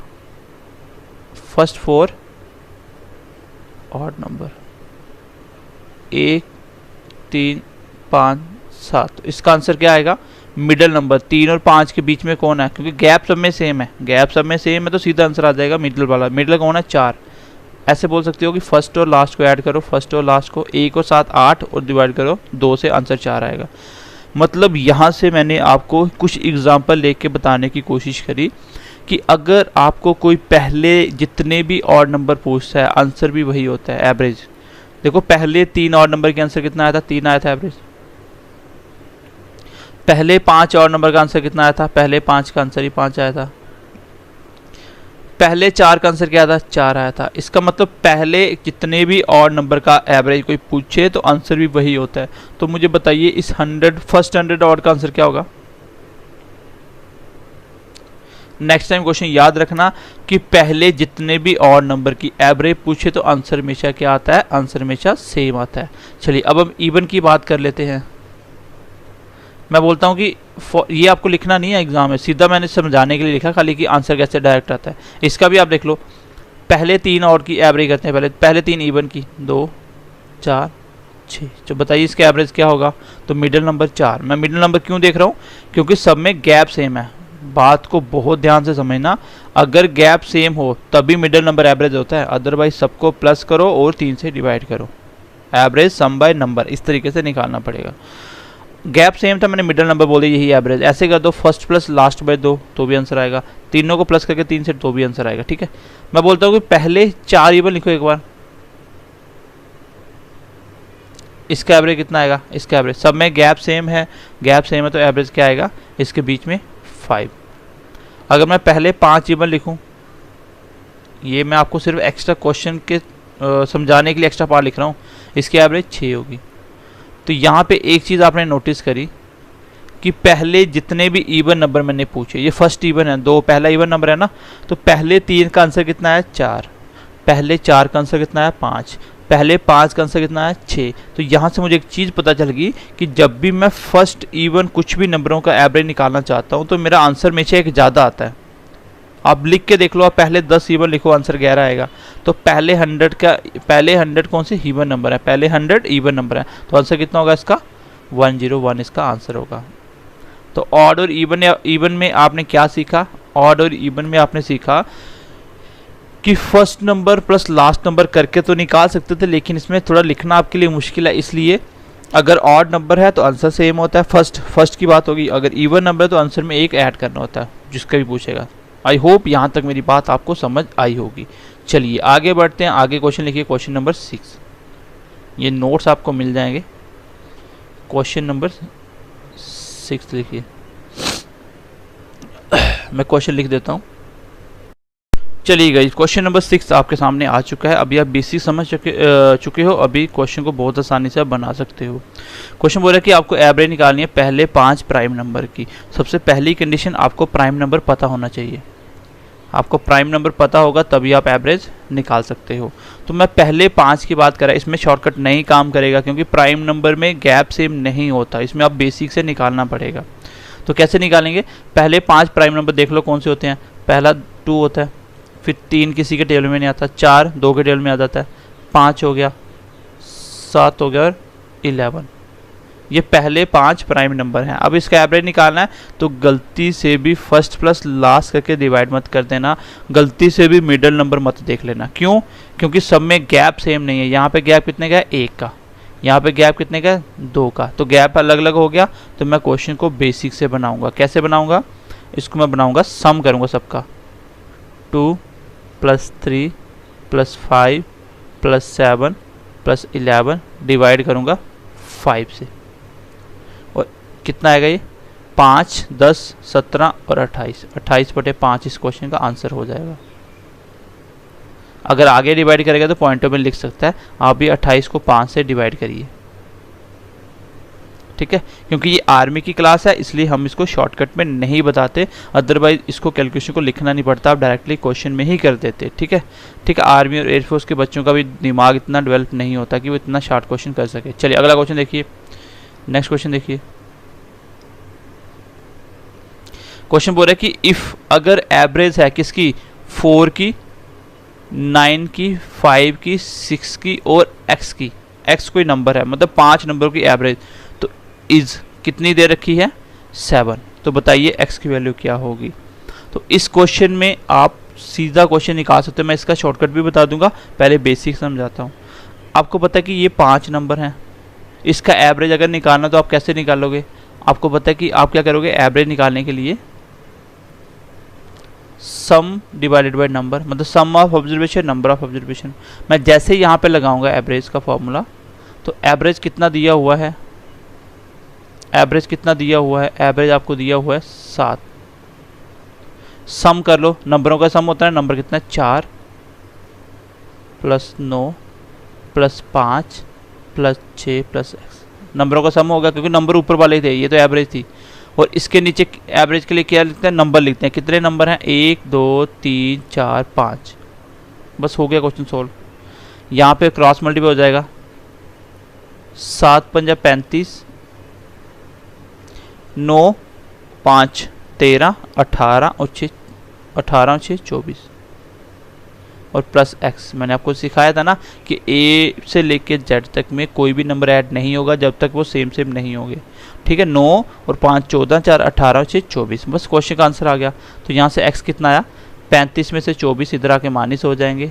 फर्स्ट 4 और नंबर 1 3 5 7। तो इसका आंसर क्या आएगा? मिडल नंबर 3 और 5 के बीच में कौन है? क्योंकि गैप सब में सेम है, गैप सब में सेम है, तो सीधा आंसर आ जाएगा मिडल वाला। मिडल कौन है? 4। ऐसे बोल सकते हो कि फर्स्ट और लास्ट को ऐड करो, फर्स्ट और लास्ट को 1 और 7 8 और डिवाइड करो 2 से, आंसर 4 आएगा। मतलब यहाँ से मैंने आपको कुछ एग्जांपल लेके बताने की कोशिश करी कि अगर आपको कोई पहले जितने भी ऑड नंबर पूछता है, आंसर भी वही होता है एवरेज। देखो पहले 3 ऑड नंबर के आंसर कितना आया था? 3 आया था एवरेज। पहले 5 ऑड नंबर का आंसर कितना आया था? पहले 5 का आंसर ही 5 आया था। पहले 4 का आंसर क्या था? 4 आया था। इसका मतलब पहले जितने भी ऑड नंबर का एवरेज कोई पूछे तो आंसर भी वही होता है। तो मुझे बताइए इस फर्स्ट 100 ऑड का आंसर क्या होगा? नेक्स्ट टाइम क्वेश्चन याद रखना कि पहले जितने भी ऑड नंबर की एवरेज पूछे तो आंसर हमेशा क्या आता है? आंसर हमेशा सेम आता है। चलिए अब हम इवन की बात कर लेते हैं। मैं बोलता हूँ कि ये आपको लिखना नहीं है एग्जाम में, सीधा मैंने समझाने के लिए लिखा खाली कि आंसर कैसे डायरेक्ट आता है। इसका भी आप देख लो, पहले 3 ऑड की एवरेज करते हैं, पहले 3 इवन की 2 4 6। तो बताइए इसका एवरेज क्या होगा? तो मिडिल नंबर 4। मैं मिडिल नंबर क्यों देख रहा हूँ? क्योंकि सब में गैप सेम है। बात को बहुत ध्यान से समझना, अगर गैप सेम हो तभी मिडिल नंबर एवरेज होता है, अदरवाइज सबको प्लस करो और 3 से डिवाइड करो। एवरेज सम बाय नंबर, इस तरीके से निकालना पड़ेगा। गैप सेम था, मैंने मिडल नंबर बोल दिया, यही एवरेज। ऐसे कर दो, फर्स्ट प्लस लास्ट बाय 2 तो भी आंसर आएगा, तीनों को प्लस करके 3 से तो भी आंसर आएगा। ठीक है, मैं बोलता हूँ कि पहले 4 इवन लिखो एक बार, इसका एवरेज कितना आएगा, इसका एवरेज, सब में गैप सेम है, गैप सेम है तो एवरेज क्या आएगा, इसके बीच में 5। अगर मैं पहले 5 इवन लिखूं, ये मैं आपको सिर्फ एक्स्ट्रा क्वेश्चन के समझाने के लिए एक्स्ट्रा पार्ट लिख रहा हूँ, इसकी एवरेज 6 होगी। तो यहाँ पे एक चीज़ आपने नोटिस करी कि पहले जितने भी इवन नंबर मैंने पूछे, ये फर्स्ट इवन है, 2 पहला इवन नंबर है ना, तो पहले 3 का आंसर कितना है 4, पहले 4 का आंसर कितना है 5, पहले 5 का आंसर कितना है 6। तो यहाँ से मुझे एक चीज़ पता चल गई कि जब भी मैं फर्स्ट इवन कुछ भी नंबरों का एवरेज निकालना चाहता हूँ तो मेरा आंसर में से एक ज़्यादा आता है। आप लिख के देख लो, आप पहले 10 इवन लिखो, आंसर 11 आएगा। तो पहले 100 कौन से इवन नंबर है, पहले 100 इवन नंबर है, तो आंसर कितना होगा इसका 101 इसका आंसर होगा। तो ऑड और इवन में आपने क्या सीखा, ऑड और इवन में आपने सीखा कि first number plus last number करके तो निकाल सकते थे, लेकिन इसमें थोड़ा लिखना आपके लिए मुश्किल है, इसलिए अगर ऑड नंबर है तो आंसर सेम होता है, फर्स्ट की बात होगी, अगर इवन नंबर है तो आंसर में एक ऐड करना होता है, जिसका भी पूछेगा। आई होप यहाँ तक मेरी बात आपको समझ आई होगी। चलिए आगे बढ़ते हैं, आगे क्वेश्चन लिखिए, क्वेश्चन नंबर 6। ये नोट्स आपको मिल जाएंगे, क्वेश्चन नंबर 6 लिखिए। मैं क्वेश्चन लिख देता हूँ। चलिए गाइस, क्वेश्चन नंबर 6 आपके सामने आ चुका है। अभी आप बेसिक समझ चुके हो, अभी क्वेश्चन को बहुत आसानी से आप बना सकते हो। क्वेश्चन बोल रहा है कि आपको एवरेज निकालनी है पहले 5 प्राइम नंबर की। सबसे पहली कंडीशन, आपको प्राइम नंबर पता होना चाहिए। आपको प्राइम नंबर पता होगा तभी आप एवरेज निकाल सकते हो। तो मैं पहले 5 की बात कर रहा, इसमें शॉर्टकट नहीं काम करेगा क्योंकि प्राइम नंबर में गैप सेम नहीं होता, इसमें आप बेसिक से निकालना पड़ेगा। तो कैसे निकालेंगे, पहले 5 प्राइम नंबर देख लो कौन से होते हैं। पहला 2 होता है, फिर 3 किसी के टेबल में नहीं आता, 4 2 के टेबल में आ जाता है, 5 हो गया, 7 हो गया और 11। ये पहले 5 प्राइम नंबर हैं। अब इसका एवरेज निकालना है तो गलती से भी फर्स्ट प्लस लास्ट करके डिवाइड मत कर देना, गलती से भी मिडल नंबर मत देख लेना। क्यों, क्योंकि सब में गैप सेम नहीं है। यहाँ पे गैप कितने का है, 1 का, यहाँ पे गैप कितने का है, 2 का, तो गैप अलग अलग हो गया। तो मैं क्वेश्चन को बेसिक से बनाऊंगा। कैसे बनाऊंगा, इसको मैं बनाऊंगा, सम करूंगा सबका, 2 + 3 + 5 + 7 + 11 डिवाइड करूंगा 5 से, और कितना आएगा ये 5 10 17 और 28, 28/5 इस क्वेश्चन का आंसर हो जाएगा। अगर आगे डिवाइड करेगा तो पॉइंटों में लिख सकता है, आप भी 28 को 5 से डिवाइड करिए। ठीक है, क्योंकि ये आर्मी की क्लास है इसलिए हम इसको शॉर्टकट में नहीं बताते, अदरवाइज इसको कैलकुलेशन को लिखना नहीं पड़ता, आप डायरेक्टली क्वेश्चन में ही कर देते। ठीक है, ठीक है, आर्मी और एयरफोर्स के बच्चों का भी दिमाग इतना डेवलप नहीं होता कि वो इतना शॉर्ट क्वेश्चन कर सके। चलिए अगला क्वेश्चन देखिए, नेक्स्ट क्वेश्चन देखिए। क्वेश्चन बोल रहा है कि इफ अगर एवरेज है किसकी, 4 की, 9 की, 5 की, 6 की और x की, x कोई नंबर है, मतलब 5 नंबरों की एवरेज, तो इज कितनी दे रखी है 7। तो बताइए x की वैल्यू क्या होगी। तो इस क्वेश्चन में आप सीधा क्वेश्चन निकाल सकते हो, मैं इसका शॉर्टकट भी बता दूंगा, पहले बेसिक समझाता हूँ। आपको पता है कि ये 5 नंबर हैं, इसका एवरेज अगर निकालना तो आप कैसे निकालोगे, आपको पता है कि आप क्या करोगे, एवरेज निकालने के लिए सम डिवाइडेड बाय नंबर, मतलब sum of observation number of observation. मैं जैसे ही यहाँ पे लगाऊंगा एवरेज का फॉर्मूला, तो एवरेज कितना दिया हुआ है, एवरेज कितना दिया हुआ है, एवरेज आपको दिया हुआ है 7। सम कर लो, नंबरों का सम होता है, नंबर कितना है 4 + 9 + 5 + 6 + x, नंबरों का सम होगा क्योंकि नंबर ऊपर वाले थे, ये तो एवरेज थी। और इसके नीचे एवरेज के लिए क्या लिखते हैं, नंबर लिखते हैं। कितने नंबर हैं, 1 2 3 4 5, बस हो गया क्वेश्चन सोल्व। यहाँ पे क्रॉस मल्टीप्लाई हो जाएगा, 7 × 5 = 35, 9 5 13 18 और 6 24 और प्लस x। मैंने आपको सिखाया था ना कि a से लेके z तक में कोई भी नंबर ऐड नहीं होगा जब तक वो सेम नहीं होंगे। ठीक है, 9 और 5 14, 4 18 और 6 24, बस क्वेश्चन का आंसर आ गया। तो यहाँ से x कितना आया, 35 में से 24 इधर आके माइनस हो जाएंगे,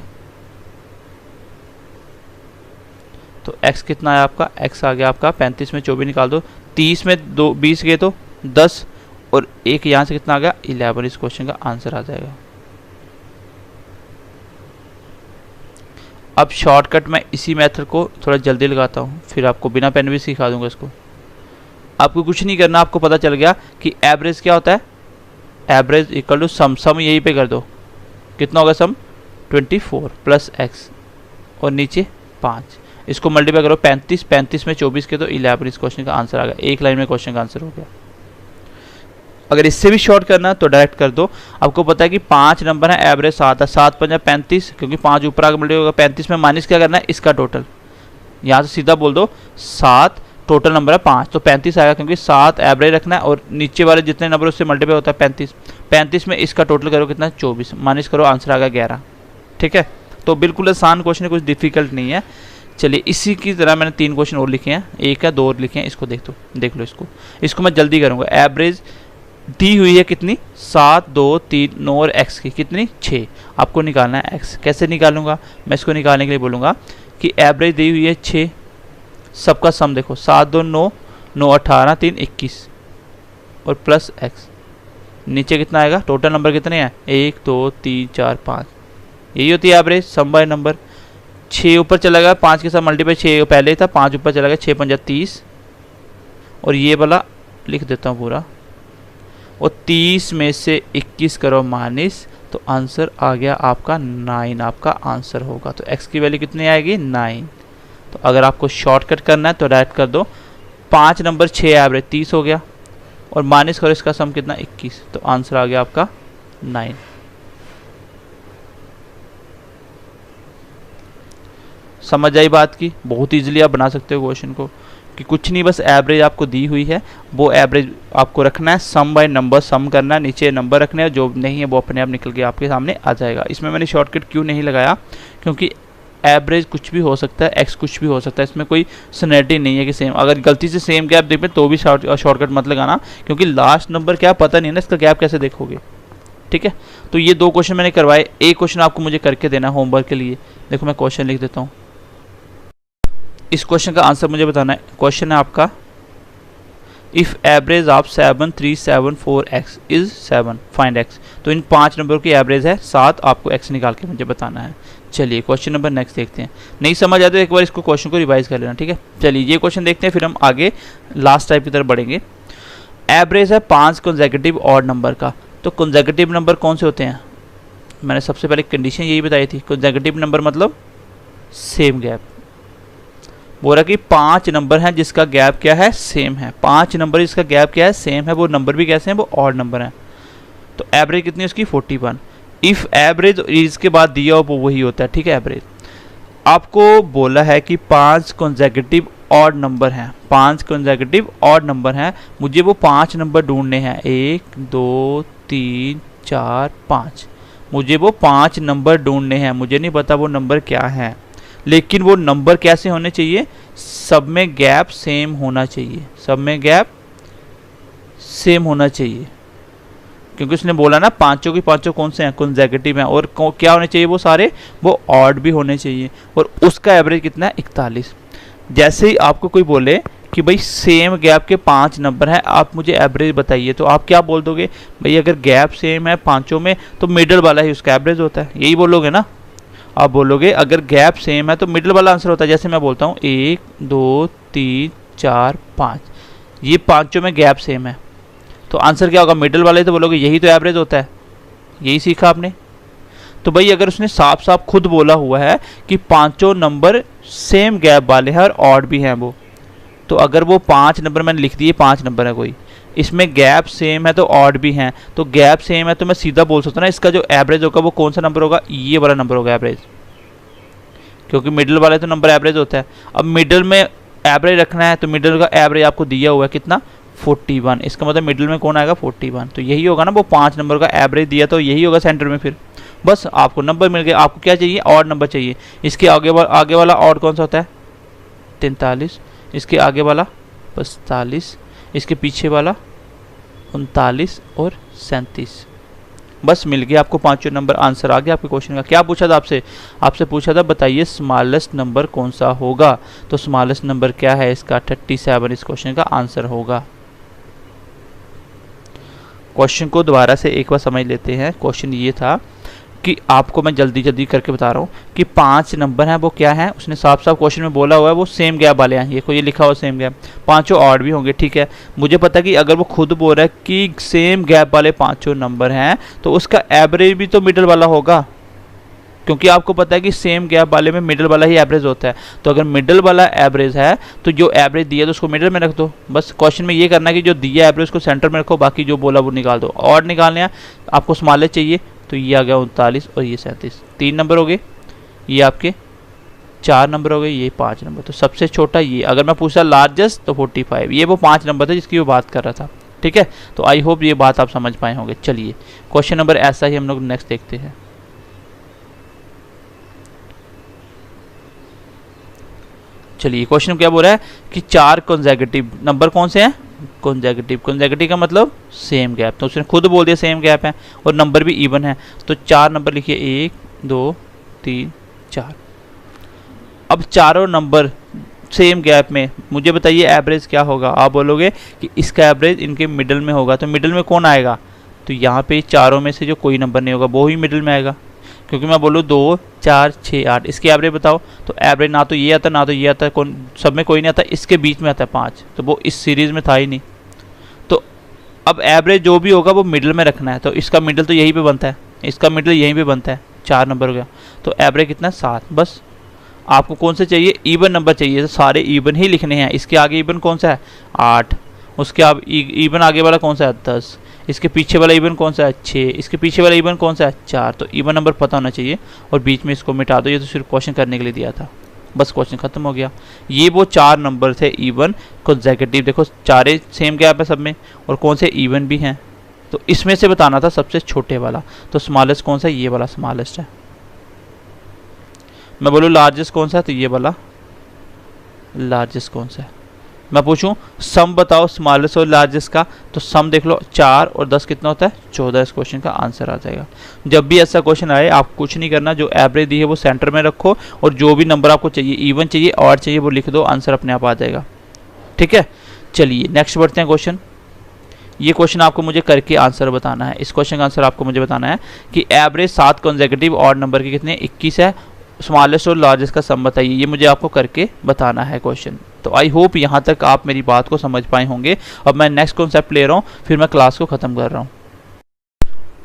तो x कितना आया आपका, x आ गया आपका 35 में 24 निकाल दो 30 में 20 गए तो 10, और एक यहाँ से कितना आ गया 11। इस क्वेश्चन का आंसर आ जाएगा। अब शॉर्टकट मैं इसी मेथड को थोड़ा जल्दी लगाता हूँ, फिर आपको बिना पेन भी सिखा दूंगा इसको। आपको कुछ नहीं करना, आपको पता चल गया कि एवरेज क्या होता है, एवरेज इक्वल टू सम। सम यहीं पे कर दो, कितना होगा सम 24 प्लस एक्स और नीचे 5, इसको मल्टीप्लाई करो 35, 35 में 24 के तो 11। इस क्वेश्चन का आंसर आ गया, एक लाइन में क्वेश्चन का आंसर हो गया। अगर इससे भी शॉर्ट करना तो डायरेक्ट कर दो। आपको पता है कि 5 नंबर है, एवरेज 7 है, 7 पंजा 35, क्योंकि 5 ऊपर आगे मल्टीप्लाई होगा 35 में माइनस क्या करना है इसका टोटल, यहाँ से सीधा बोल दो 7 टोटल नंबर है 5, तो 35 आएगा, क्योंकि 7 एवरेज रखना है और नीचे वाले जितने नंबर उससे मल्टीप्लाई होता है 35, 35 में इसका टोटल करो कितना 24, माइनस करो आंसर आ गया 11। ठीक है, तो बिल्कुल आसान क्वेश्चन है, कुछ डिफिकल्ट नहीं है। चलिए इसी की तरह मैंने 3 क्वेश्चन और लिखे हैं, एक है 2 और लिखे हैं, इसको देख लो इसको मैं जल्दी करूँगा। एवरेज दी हुई है कितनी 7, 2, 3, 9 और x की कितनी 6, आपको निकालना है x। कैसे निकालूंगा मैं इसको, निकालने के लिए बोलूँगा कि एवरेज दी हुई है 6, सबका सम देखो 7, 2, 9, 9, 18, 3, 21 और प्लस x, नीचे कितना आएगा, टोटल नंबर कितने हैं 1, 2, 3, 4, 5, यही होती है एवरेज सम बाय नंबर। 6 ऊपर चला गया 5 के साथ मल्टीप्लाई, 6 पहले था 5 ऊपर चला गया, 6 पंजा 30 और ये वाला लिख देता हूँ पूरा, और 30 में से 21 करो माइनस, तो आंसर आ गया आपका 9, आपका आंसर होगा। तो x की वैल्यू कितनी आएगी 9। तो अगर आपको शॉर्टकट करना है तो डायरेक्ट कर दो, 5 नंबर 6 एवरेज 30 हो गया और माइनस करो इसका सम कितना 21, तो आंसर आ गया आपका 9। समझ आई बात की, बहुत इजीली आप बना सकते हो क्वेश्चन को, कि कुछ नहीं बस एवरेज आपको दी हुई है, वो एवरेज आपको रखना है, सम बाय नंबर सम करना है, नीचे नंबर रखने हैं, जो नहीं है वो अपने आप निकल के आपके सामने आ जाएगा। इसमें मैंने शॉर्टकट क्यों नहीं लगाया, क्योंकि एवरेज कुछ भी हो सकता है, एक्स कुछ भी हो सकता है, इसमें कोई सनेरिटी नहीं है कि सेम। अगर गलती से सेम गैप देखें तो भी शॉर्टकट मत लगाना, क्योंकि लास्ट नंबर क्या पता नहीं है ना, इसका गैप कैसे देखोगे। ठीक है, तो ये 2 क्वेश्चन मैंने करवाए, एक क्वेश्चन आपको मुझे करके देना होमवर्क के लिए। देखो मैं क्वेश्चन लिख देता हूँ, इस क्वेश्चन का आंसर मुझे बताना है। क्वेश्चन है आपका, if average of 7, 3, 7, 4 x is 7 find x। तो इन 5 नंबर की एवरेज है 7, आपको x निकाल के मुझे बताना है। चलिए क्वेश्चन नंबर नेक्स्ट देखते हैं। नहीं समझ आते तो एक बार इसको क्वेश्चन को रिवाइज कर लेना। ठीक है, चलिए ये क्वेश्चन देखते हैं, फिर हम आगे लास्ट टाइप की तरफ बढ़ेंगे। एवरेज है 5 कंसेक्यूटिव ऑड नंबर का। तो कंसेक्यूटिव नंबर कौन से होते हैं, मैंने सबसे पहले कंडीशन यही बताई थी। कंसेक्यूटिव नंबर मतलब सेम गैप, बोल रहा कि 5 नंबर हैं जिसका गैप क्या है सेम है, 5 नंबर इसका गैप क्या है सेम है, वो नंबर भी कैसे हैं, वो ऑड नंबर हैं। तो एवरेज कितनी है उसकी 41। इफ़ एवरेज इसके बाद दिया हो वो वही होता है। ठीक है, एवरेज आपको बोला है कि 5 कंसेक्यूटिव ऑड नंबर हैं, 5 कंसेक्यूटिव ऑड नंबर हैं, मुझे वो 5 नंबर ढूंढने हैं, 1, 2, 3, 4, 5, मुझे वो 5 नंबर ढूंढने हैं। मुझे नहीं पता वो नंबर क्या है, लेकिन वो नंबर कैसे होने चाहिए, सब में गैप सेम होना चाहिए, सब में गैप सेम होना चाहिए, क्योंकि उसने बोला ना पांचों की पांचों कौन से हैं कंसेक्यूटिव हैं, और क्या होने चाहिए वो सारे, वो ऑड भी होने चाहिए, और उसका एवरेज कितना है 41। जैसे ही आपको कोई बोले कि भाई सेम गैप के 5 नंबर हैं, आप मुझे एवरेज बताइए, तो आप क्या बोल दोगे, भाई अगर गैप सेम है पांचों में तो मिडल वाला ही उसका एवरेज होता है, यही बोलोगे ना। आप बोलोगे अगर गैप सेम है तो मिडल वाला आंसर होता है। जैसे मैं बोलता हूँ 1, 2, 3, 4, 5, ये पांचों में गैप सेम है, तो आंसर क्या होगा मिडल वाले, तो बोलोगे यही तो एवरेज होता है, यही सीखा आपने। तो भाई अगर उसने साफ साफ खुद बोला हुआ है कि पांचों नंबर सेम गैप वाले हैं और ऑड भी हैं वो, तो अगर वो 5 नंबर मैंने लिख दिए, 5 नंबर है कोई, इसमें गैप सेम है तो ऑड भी हैं, तो गैप सेम है तो मैं सीधा बोल सकता हूँ ना इसका जो एवरेज होगा वो कौन सा नंबर होगा, ये वाला नंबर होगा एवरेज, क्योंकि मिडिल वाले तो नंबर एवरेज होता है। अब मिडिल में एवरेज रखना है तो मिडिल का एवरेज आपको दिया हुआ है कितना 41, इसका मतलब मिडिल में कौन आएगा 41, तो यही होगा ना, वो 5 नंबर का एवरेज दिया तो यही होगा सेंटर में। फिर बस आपको नंबर मिल गया, आपको क्या चाहिए ऑड नंबर चाहिए। इसके आगे वाला ऑड कौन सा होता है 43, इसके आगे वाला 45, इसके पीछे वाला 39 और 37। बस मिल गया आपको पांचों नंबर, आंसर आ गया आपके क्वेश्चन का। क्या पूछा था आपसे? आपसे पूछा था बताइए स्मॉलेस्ट नंबर कौन सा होगा, तो स्मॉलेस्ट नंबर क्या है इसका? 37 इस क्वेश्चन का आंसर होगा। क्वेश्चन को दोबारा से एक बार समझ लेते हैं। क्वेश्चन ये था कि आपको मैं जल्दी जल्दी करके बता रहा हूँ कि 5 नंबर हैं वो क्या हैं, उसने साफ साफ क्वेश्चन में बोला हुआ है वो सेम गैप वाले हैं। ये लिखा हुआ सेम गैप, पांचों ऑड भी होंगे, ठीक है। मुझे पता है कि अगर वो खुद बोल रहा है कि सेम गैप वाले पांचों नंबर हैं तो उसका एवरेज भी तो मिडल वाला होगा, क्योंकि आपको पता है कि सेम गैप वाले में मिडल वाला ही एवरेज होता है। तो अगर मिडल वाला एवरेज है तो जो एवरेज दिया तो उसको मिडल में रख दो। बस क्वेश्चन में ये करना है कि जो दिया एवरेज को सेंटर में रखो, बाकी जो बोला वो निकाल दो। और निकालने हैं आपको स्मॉलेस्ट चाहिए, तो ये आ गया 39 और ये 37, 3 नंबर हो गए। ये आपके 4 नंबर हो गए, ये 5 नंबर। तो सबसे छोटा ये, अगर मैं पूछा लार्जेस्ट तो 45, ये वो 5 नंबर थे जिसकी वो बात कर रहा था, ठीक है। तो आई होप ये बात आप समझ पाए होंगे। चलिए क्वेश्चन नंबर ऐसा ही हम लोग नेक्स्ट देखते हैं। चलिए क्वेश्चन क्या बोल रहा है कि 4 कंसेक्यूटिव नंबर कौन से हैं? कंसेक्यूटिव का मतलब सेम गैप, तो उसने खुद बोल दिया सेम गैप है और नंबर भी इवन है। तो 4 नंबर लिखिए, 1 2 3 4। अब चारों नंबर सेम गैप में, मुझे बताइए एवरेज क्या होगा? आप बोलोगे कि इसका एवरेज इनके मिडल में होगा, तो मिडल में कौन आएगा? तो यहाँ पे चारों में से जो कोई नंबर नहीं होगा वो ही मिडल में आएगा, क्योंकि मैं बोलूँ 2 4 6 8, इसकी एवरेज बताओ, तो एवरेज ना तो ये आता ना तो ये आता, कौन सब में कोई नहीं आता, इसके बीच में आता है 5, तो वो इस सीरीज़ में था ही नहीं। तो अब एवरेज जो भी होगा वो मिडल में रखना है, तो इसका मिडल तो यहीं पे बनता है, इसका मिडल यहीं पे बनता है, 4 नंबर हो गया। तो एवरेज कितना? 7। बस आपको कौन से चाहिए? इवन नंबर चाहिए, तो सारे इवन ही लिखने हैं। इसके आगे इवन कौन सा है? 8। उसके अब इवन आगे वाला कौन सा है? 10। इसके पीछे वाला इवन कौन सा है? 6। इसके पीछे वाला इवन कौन सा है? 4। तो इवन नंबर पता होना चाहिए और बीच में इसको मिटा दो, ये तो सिर्फ क्वेश्चन करने के लिए दिया था। बस क्वेश्चन खत्म हो गया। ये वो 4 नंबर थे इवन कंसेक्यूटिव, देखो चारे सेम गैप है सब में और कौन से इवन भी हैं, तो इसमें से बताना था सबसे छोटे वाला। तो स्मॉलेस्ट कौन सा है? ये वाला स्मॉलेस्ट है। मैं बोलूँ लार्जेस्ट कौन सा है? तो ये वाला लार्जेस्ट कौन सा है। मैं पूछूं सम बताओ स्मॉलेस्ट और लार्जेस्ट का, तो सम देख लो 4 और 10 कितना होता है? 14। इस क्वेश्चन का आंसर आ जाएगा। जब भी ऐसा क्वेश्चन आए आप कुछ नहीं करना, जो एवरेज दी है वो सेंटर में रखो और जो भी नंबर आपको चाहिए, इवन चाहिए और चाहिए, वो लिख दो, आंसर अपने आप आ जाएगा, ठीक है। चलिए नेक्स्ट बढ़ते हैं क्वेश्चन। ये क्वेश्चन आपको मुझे करके आंसर बताना है। इस क्वेश्चन का आंसर आपको मुझे बताना है कि एवरेज 7 कंसेक्यूटिव ऑड नंबर के कितने? 21 है। स्मॉलेस्ट और लार्जेस्ट का सम बताइए, ये मुझे आपको करके बताना है क्वेश्चन। तो आई होप यहाँ तक आप मेरी बात को समझ पाए होंगे। अब मैं नेक्स्ट कॉन्सेप्ट ले रहा हूँ, फिर मैं क्लास को ख़त्म कर रहा हूँ।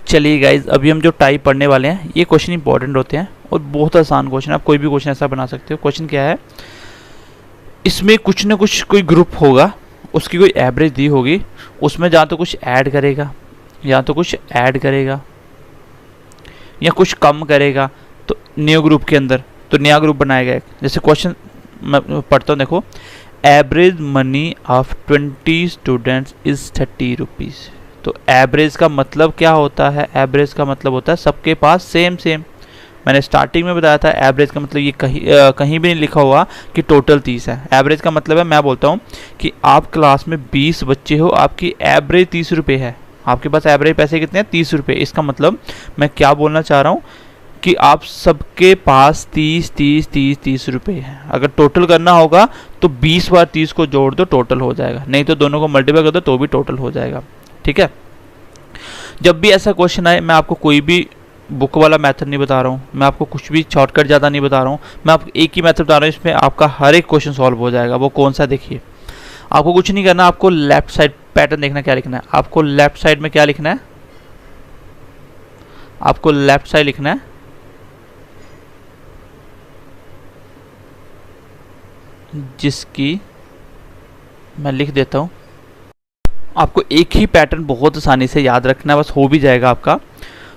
चलिए गाइज, अभी हम जो टाइप पढ़ने वाले हैं ये क्वेश्चन इंपॉर्टेंट होते हैं और बहुत आसान क्वेश्चन, आप कोई भी क्वेश्चन ऐसा बना सकते हो। क्वेश्चन क्या है? इसमें कुछ ना कुछ कोई ग्रुप होगा, उसकी कोई एवरेज दी होगी, उसमें या तो कुछ ऐड करेगा या कुछ कम करेगा, तो न्यू ग्रुप के अंदर तो नया ग्रुप बनाएगा। जैसे क्वेश्चन मैं पढ़ता हूँ, देखो average money of 20 students is 30 rupees. तो एवरेज का मतलब क्या होता है? एवरेज का मतलब होता है सबके पास सेम। मैंने स्टार्टिंग में बताया था एवरेज का मतलब ये कहीं भी नहीं लिखा हुआ कि टोटल 30 है। एवरेज का मतलब है, मैं बोलता हूँ कि आप क्लास में 20 बच्चे हो, आपकी एवरेज 30 रुपये है, आपके पास एवरेज पैसे कितने हैं? 30 रुपये। इसका मतलब मैं क्या बोलना चाह रहा हूँ कि आप सबके पास 30 रुपये हैं। अगर टोटल करना होगा तो 20 बार 30 को जोड़ दो, टोटल हो जाएगा, नहीं तो दोनों को मल्टीप्लाई कर दो तो भी टोटल हो जाएगा, ठीक है। जब भी ऐसा क्वेश्चन आए, मैं आपको कोई भी बुक वाला मेथड नहीं बता रहा हूँ, मैं आपको कुछ भी शॉर्टकट ज़्यादा नहीं बता रहा हूँ, मैं आपको एक ही मेथड बता रहा हूँ, इसमें आपका हर एक क्वेश्चन सॉल्व हो जाएगा। वो कौन सा? देखिए, आपको कुछ नहीं करना, आपको लेफ्ट साइड पैटर्न देखना, क्या लिखना है आपको लेफ्ट साइड में, क्या लिखना है आपको लेफ्ट साइड लिखना है जिसकी मैं लिख देता हूँ। आपको एक ही पैटर्न बहुत आसानी से याद रखना है, बस हो भी जाएगा आपका।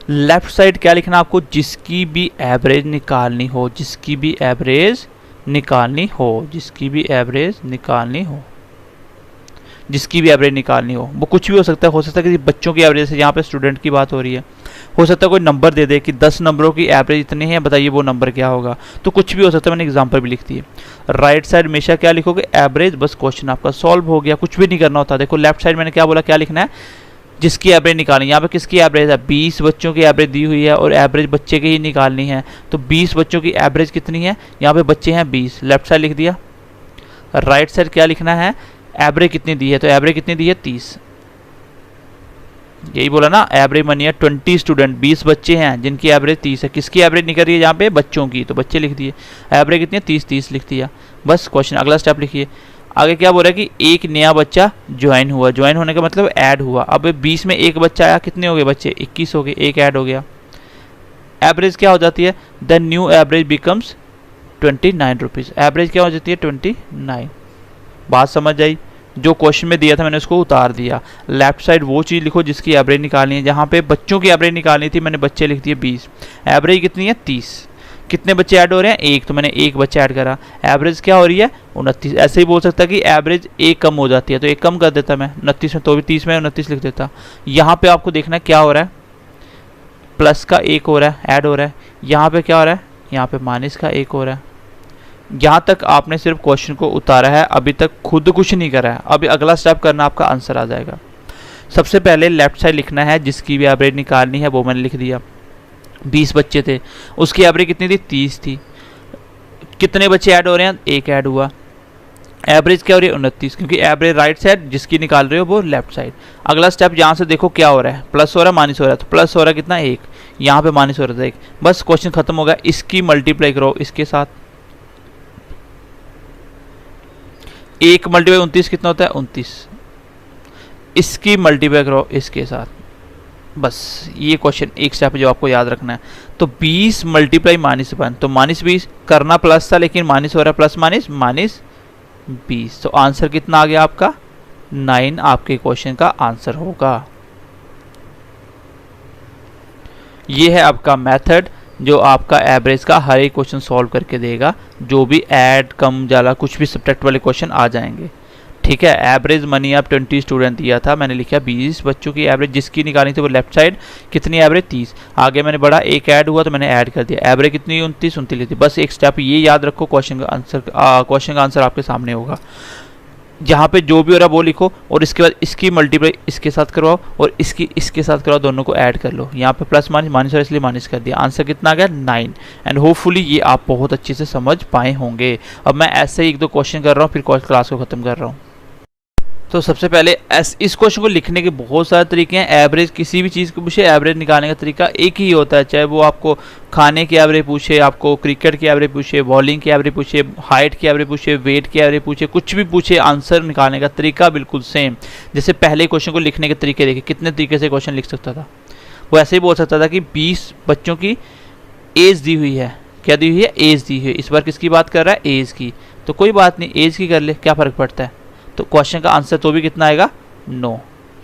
लेफ्ट साइड क्या लिखना है आपको? जिसकी भी एवरेज निकालनी हो, जिसकी भी एवरेज निकालनी हो, जिसकी भी एवरेज निकालनी हो, जिसकी भी एवरेज निकालनी हो कुछ भी हो सकता है किसी बच्चों की एवरेज से, यहाँ पे स्टूडेंट की बात हो रही है, हो सकता है कोई नंबर दे दे कि 10 नंबरों की एवरेज इतने हैं, बताइए वो नंबर क्या होगा, तो कुछ भी हो सकता है। मैंने एग्जांपल भी लिख दी है। राइट साइड हमेशा क्या लिखोगे? एवरेज। बस क्वेश्चन आपका सॉल्व हो गया, कुछ भी नहीं करना होता। देखो लेफ्ट साइड मैंने क्या बोला, क्या लिखना है? जिसकी एवरेज निकालनी, यहाँ पे किसकी एवरेज है, 20 बच्चों की एवरेज दी हुई है और एवरेज बच्चे की ही निकालनी है। तो 20 बच्चों की एवरेज कितनी है, यहाँ पे बच्चे हैं 20, लेफ्ट साइड लिख दिया। राइट साइड क्या लिखना है, एवरेज कितनी दी है, तो एवरेज कितनी दी है 30। यही बोला ना, एवरेज मनी है 20 स्टूडेंट, 20 बच्चे हैं जिनकी एवरेज 30 है। किसकी एवरेज निकल रही है यहाँ पे, बच्चों की, तो बच्चे लिख दिए। एवरेज कितनी है 30 लिख दिया। बस क्वेश्चन अगला स्टेप लिखिए। आगे क्या बोल रहा है कि एक नया बच्चा ज्वाइन हुआ, ज्वाइन होने का मतलब ऐड हुआ। अब 20 में एक बच्चा आया, कितने हो गए बच्चे, 21 हो गए, एक ऐड हो गया। एवरेज क्या हो जाती है, the new average becomes 29 rupees. Average क्या हो जाती है 29। बात समझ आई, जो क्वेश्चन में दिया था मैंने उसको उतार दिया। लेफ्ट साइड वो चीज़ लिखो जिसकी एवरेज निकालनी है। जहाँ पे बच्चों की एवरेज निकालनी थी मैंने बच्चे लिख दिए 20, एवरेज कितनी है 30। कितने बच्चे ऐड हो रहे हैं, एक, तो मैंने एक बच्चा ऐड करा। एवरेज क्या हो रही है 29। ऐसे ही बोल सकता कि एवरेज एक कम हो जाती है, तो एक कम कर देता मैं 29 में, तो भी 30 में 29 लिख देता। यहाँ पे आपको देखना क्या हो रहा है, प्लस का एक हो रहा है, ऐड हो रहा है। यहाँ पे क्या हो रहा है, यहाँ पे माइनस का एक हो रहा है। यहाँ तक आपने सिर्फ क्वेश्चन को उतारा है, अभी तक खुद कुछ नहीं करा है। अभी अगला स्टेप करना, आपका आंसर आ जाएगा। सबसे पहले लेफ्ट साइड लिखना है, जिसकी भी एवरेज निकालनी है वो मैंने लिख दिया। 20 बच्चे थे, उसकी एवरेज कितनी थी 30 थी। कितने बच्चे ऐड हो रहे हैं, एक ऐड हुआ। एवरेज क्या हो रही है 29, क्योंकि एवरेज राइट साइड जिसकी निकाल रहे हो वो लेफ्ट साइड। अगला स्टेप यहाँ से देखो क्या हो रहा है, प्लस हो रहा है माइनस हो रहा है, तो प्लस हो रहा है कितना, एक, यहाँ पे माइनस हो रहा था एक। बस क्वेश्चन खत्म हो गया। इसकी मल्टीप्लाई करो इसके साथ, 1 मल्टीप्लाई 29 कितना होता है 29। इसकी मल्टीप्लाई करो इसके साथ। बस ये क्वेश्चन एक स्टेप जो आपको याद रखना है। तो 20 मल्टीप्लाई -1, तो -20 करना प्लस था लेकिन माइनस हो रहा है, प्लस माइनस -20। तो आंसर कितना आ गया आपका 9, आपके क्वेश्चन का आंसर होगा। ये है आपका मेथड जो आपका एवरेज का हर एक क्वेश्चन सॉल्व करके देगा। जो भी ऐड कम ज़्यादा कुछ भी सब्ट्रैक्ट वाले क्वेश्चन आ जाएंगे। ठीक है, एवरेज मनी आप 20 स्टूडेंट दिया था, मैंने लिखा 20 बच्चों की एवरेज जिसकी निकालनी थी वो लेफ्ट साइड, कितनी एवरेज 30। आगे मैंने बढ़ा, एक ऐड हुआ तो मैंने ऐड कर दिया, एवरेज कितनी 29 लिखी थी। बस एक स्टेप ये याद रखो, क्वेश्चन का आंसर आपके सामने होगा। जहाँ पे जो भी हो रहा है वो लिखो और इसके बाद इसकी मल्टीप्लाई इसके साथ करवाओ और इसकी इसके साथ करवाओ, दोनों को ऐड कर लो। यहाँ पे प्लस माइनस और इसलिए माइनस कर दिया। आंसर कितना आ गया 9। एंड होपफुली ये आप बहुत अच्छे से समझ पाए होंगे। अब मैं ऐसे ही 1-2 क्वेश्चन कर रहा हूँ, फिर क्लास को ख़त्म कर रहा हूँ। तो सबसे पहले इस क्वेश्चन को लिखने के बहुत सारे तरीके हैं। एवरेज किसी भी चीज़ को पूछे, एवरेज निकालने का तरीका एक ही होता है। चाहे वो आपको खाने की एवरेज पूछे, आपको क्रिकेट की एवरेज पूछे, बॉलिंग की एवरेज पूछे, हाइट की एवरेज पूछे, वेट की एवरेज पूछे, कुछ भी पूछे, आंसर निकालने का तरीका बिल्कुल सेम। जैसे पहले क्वेश्चन को लिखने के तरीके देखे, कितने तरीके से क्वेश्चन लिख सकता था। वो ऐसे ही बोल सकता था कि 20 बच्चों की एज दी हुई है। क्या दी हुई है, एज दी हुई है। इस बार किसकी बात कर रहा है, एज की। तो कोई बात नहीं, एज की कर ले, क्या फ़र्क पड़ता है। तो क्वेश्चन का आंसर तो भी कितना आएगा 9।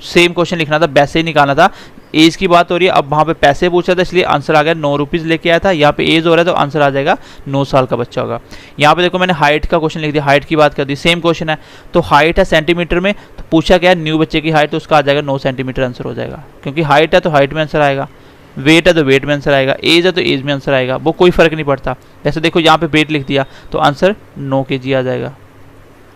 सेम क्वेश्चन लिखना था, पैसे ही निकालना था। एज की बात हो रही है, अब वहाँ पे पैसे पूछा था इसलिए आंसर आ गया 9 रुपीज़ लेके आया था। यहाँ पे एज हो रहा है तो आंसर आ जाएगा 9 साल का बच्चा होगा। यहाँ पे देखो मैंने हाइट का क्वेश्चन लिख दिया, हाइट की बात कर दी, सेम क्वेश्चन है। तो हाइट है सेंटीमीटर में, तो पूछा क्या है न्यू बच्चे की हाइट, तो उसका आ जाएगा 9 सेंटीमीटर आंसर हो जाएगा। क्योंकि हाइट है तो हाइट में आंसर आएगा, वेट है तो वेट में आंसर आएगा, एज है तो एज में आंसर आएगा। वो कोई फ़र्क नहीं पड़ता। जैसे देखो यहाँ पे वेट लिख दिया तो आंसर 9 kg आ जाएगा।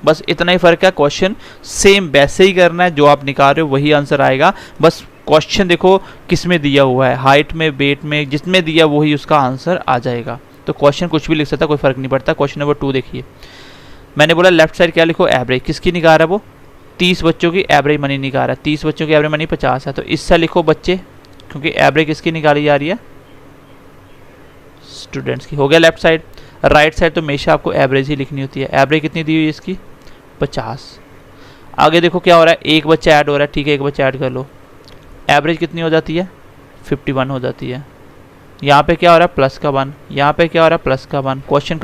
बस इतना ही फ़र्क है। क्वेश्चन सेम वैसे ही करना है, जो आप निकाल रहे हो वही आंसर आएगा। बस क्वेश्चन देखो किस में दिया हुआ है, हाइट में, वेट में, जिसमें दिया वही उसका आंसर आ जाएगा। तो क्वेश्चन कुछ भी लिख सकता है, कोई फ़र्क नहीं पड़ता। क्वेश्चन नंबर 2 देखिए, मैंने बोला लेफ्ट साइड क्या लिखो, एवरेज। किसकी निकाल रहा है वो, 30 बच्चों की एवरेज मनी निकाल रहा है। 30 बच्चों की एवरेज मनी 50 है, तो इससे लिखो बच्चे, क्योंकि एवरेज किसकी निकाली जा रही है, स्टूडेंट्स की। हो गया लेफ्ट साइड। राइट साइड तो हमेशा आपको एवरेज ही लिखनी होती है। एवरेज कितनी दी हुई है इसकी 50। आगे देखो क्या हो रहा है, एक बच्चा ऐड हो रहा है, ठीक है एक बच्चा ऐड कर लो। एवरेज कितनी हो जाती है 51 हो जाती है। यहाँ पे क्या हो रहा है प्लस का 1, यहाँ पे क्या हो रहा है प्लस का 1। क्वेश्चन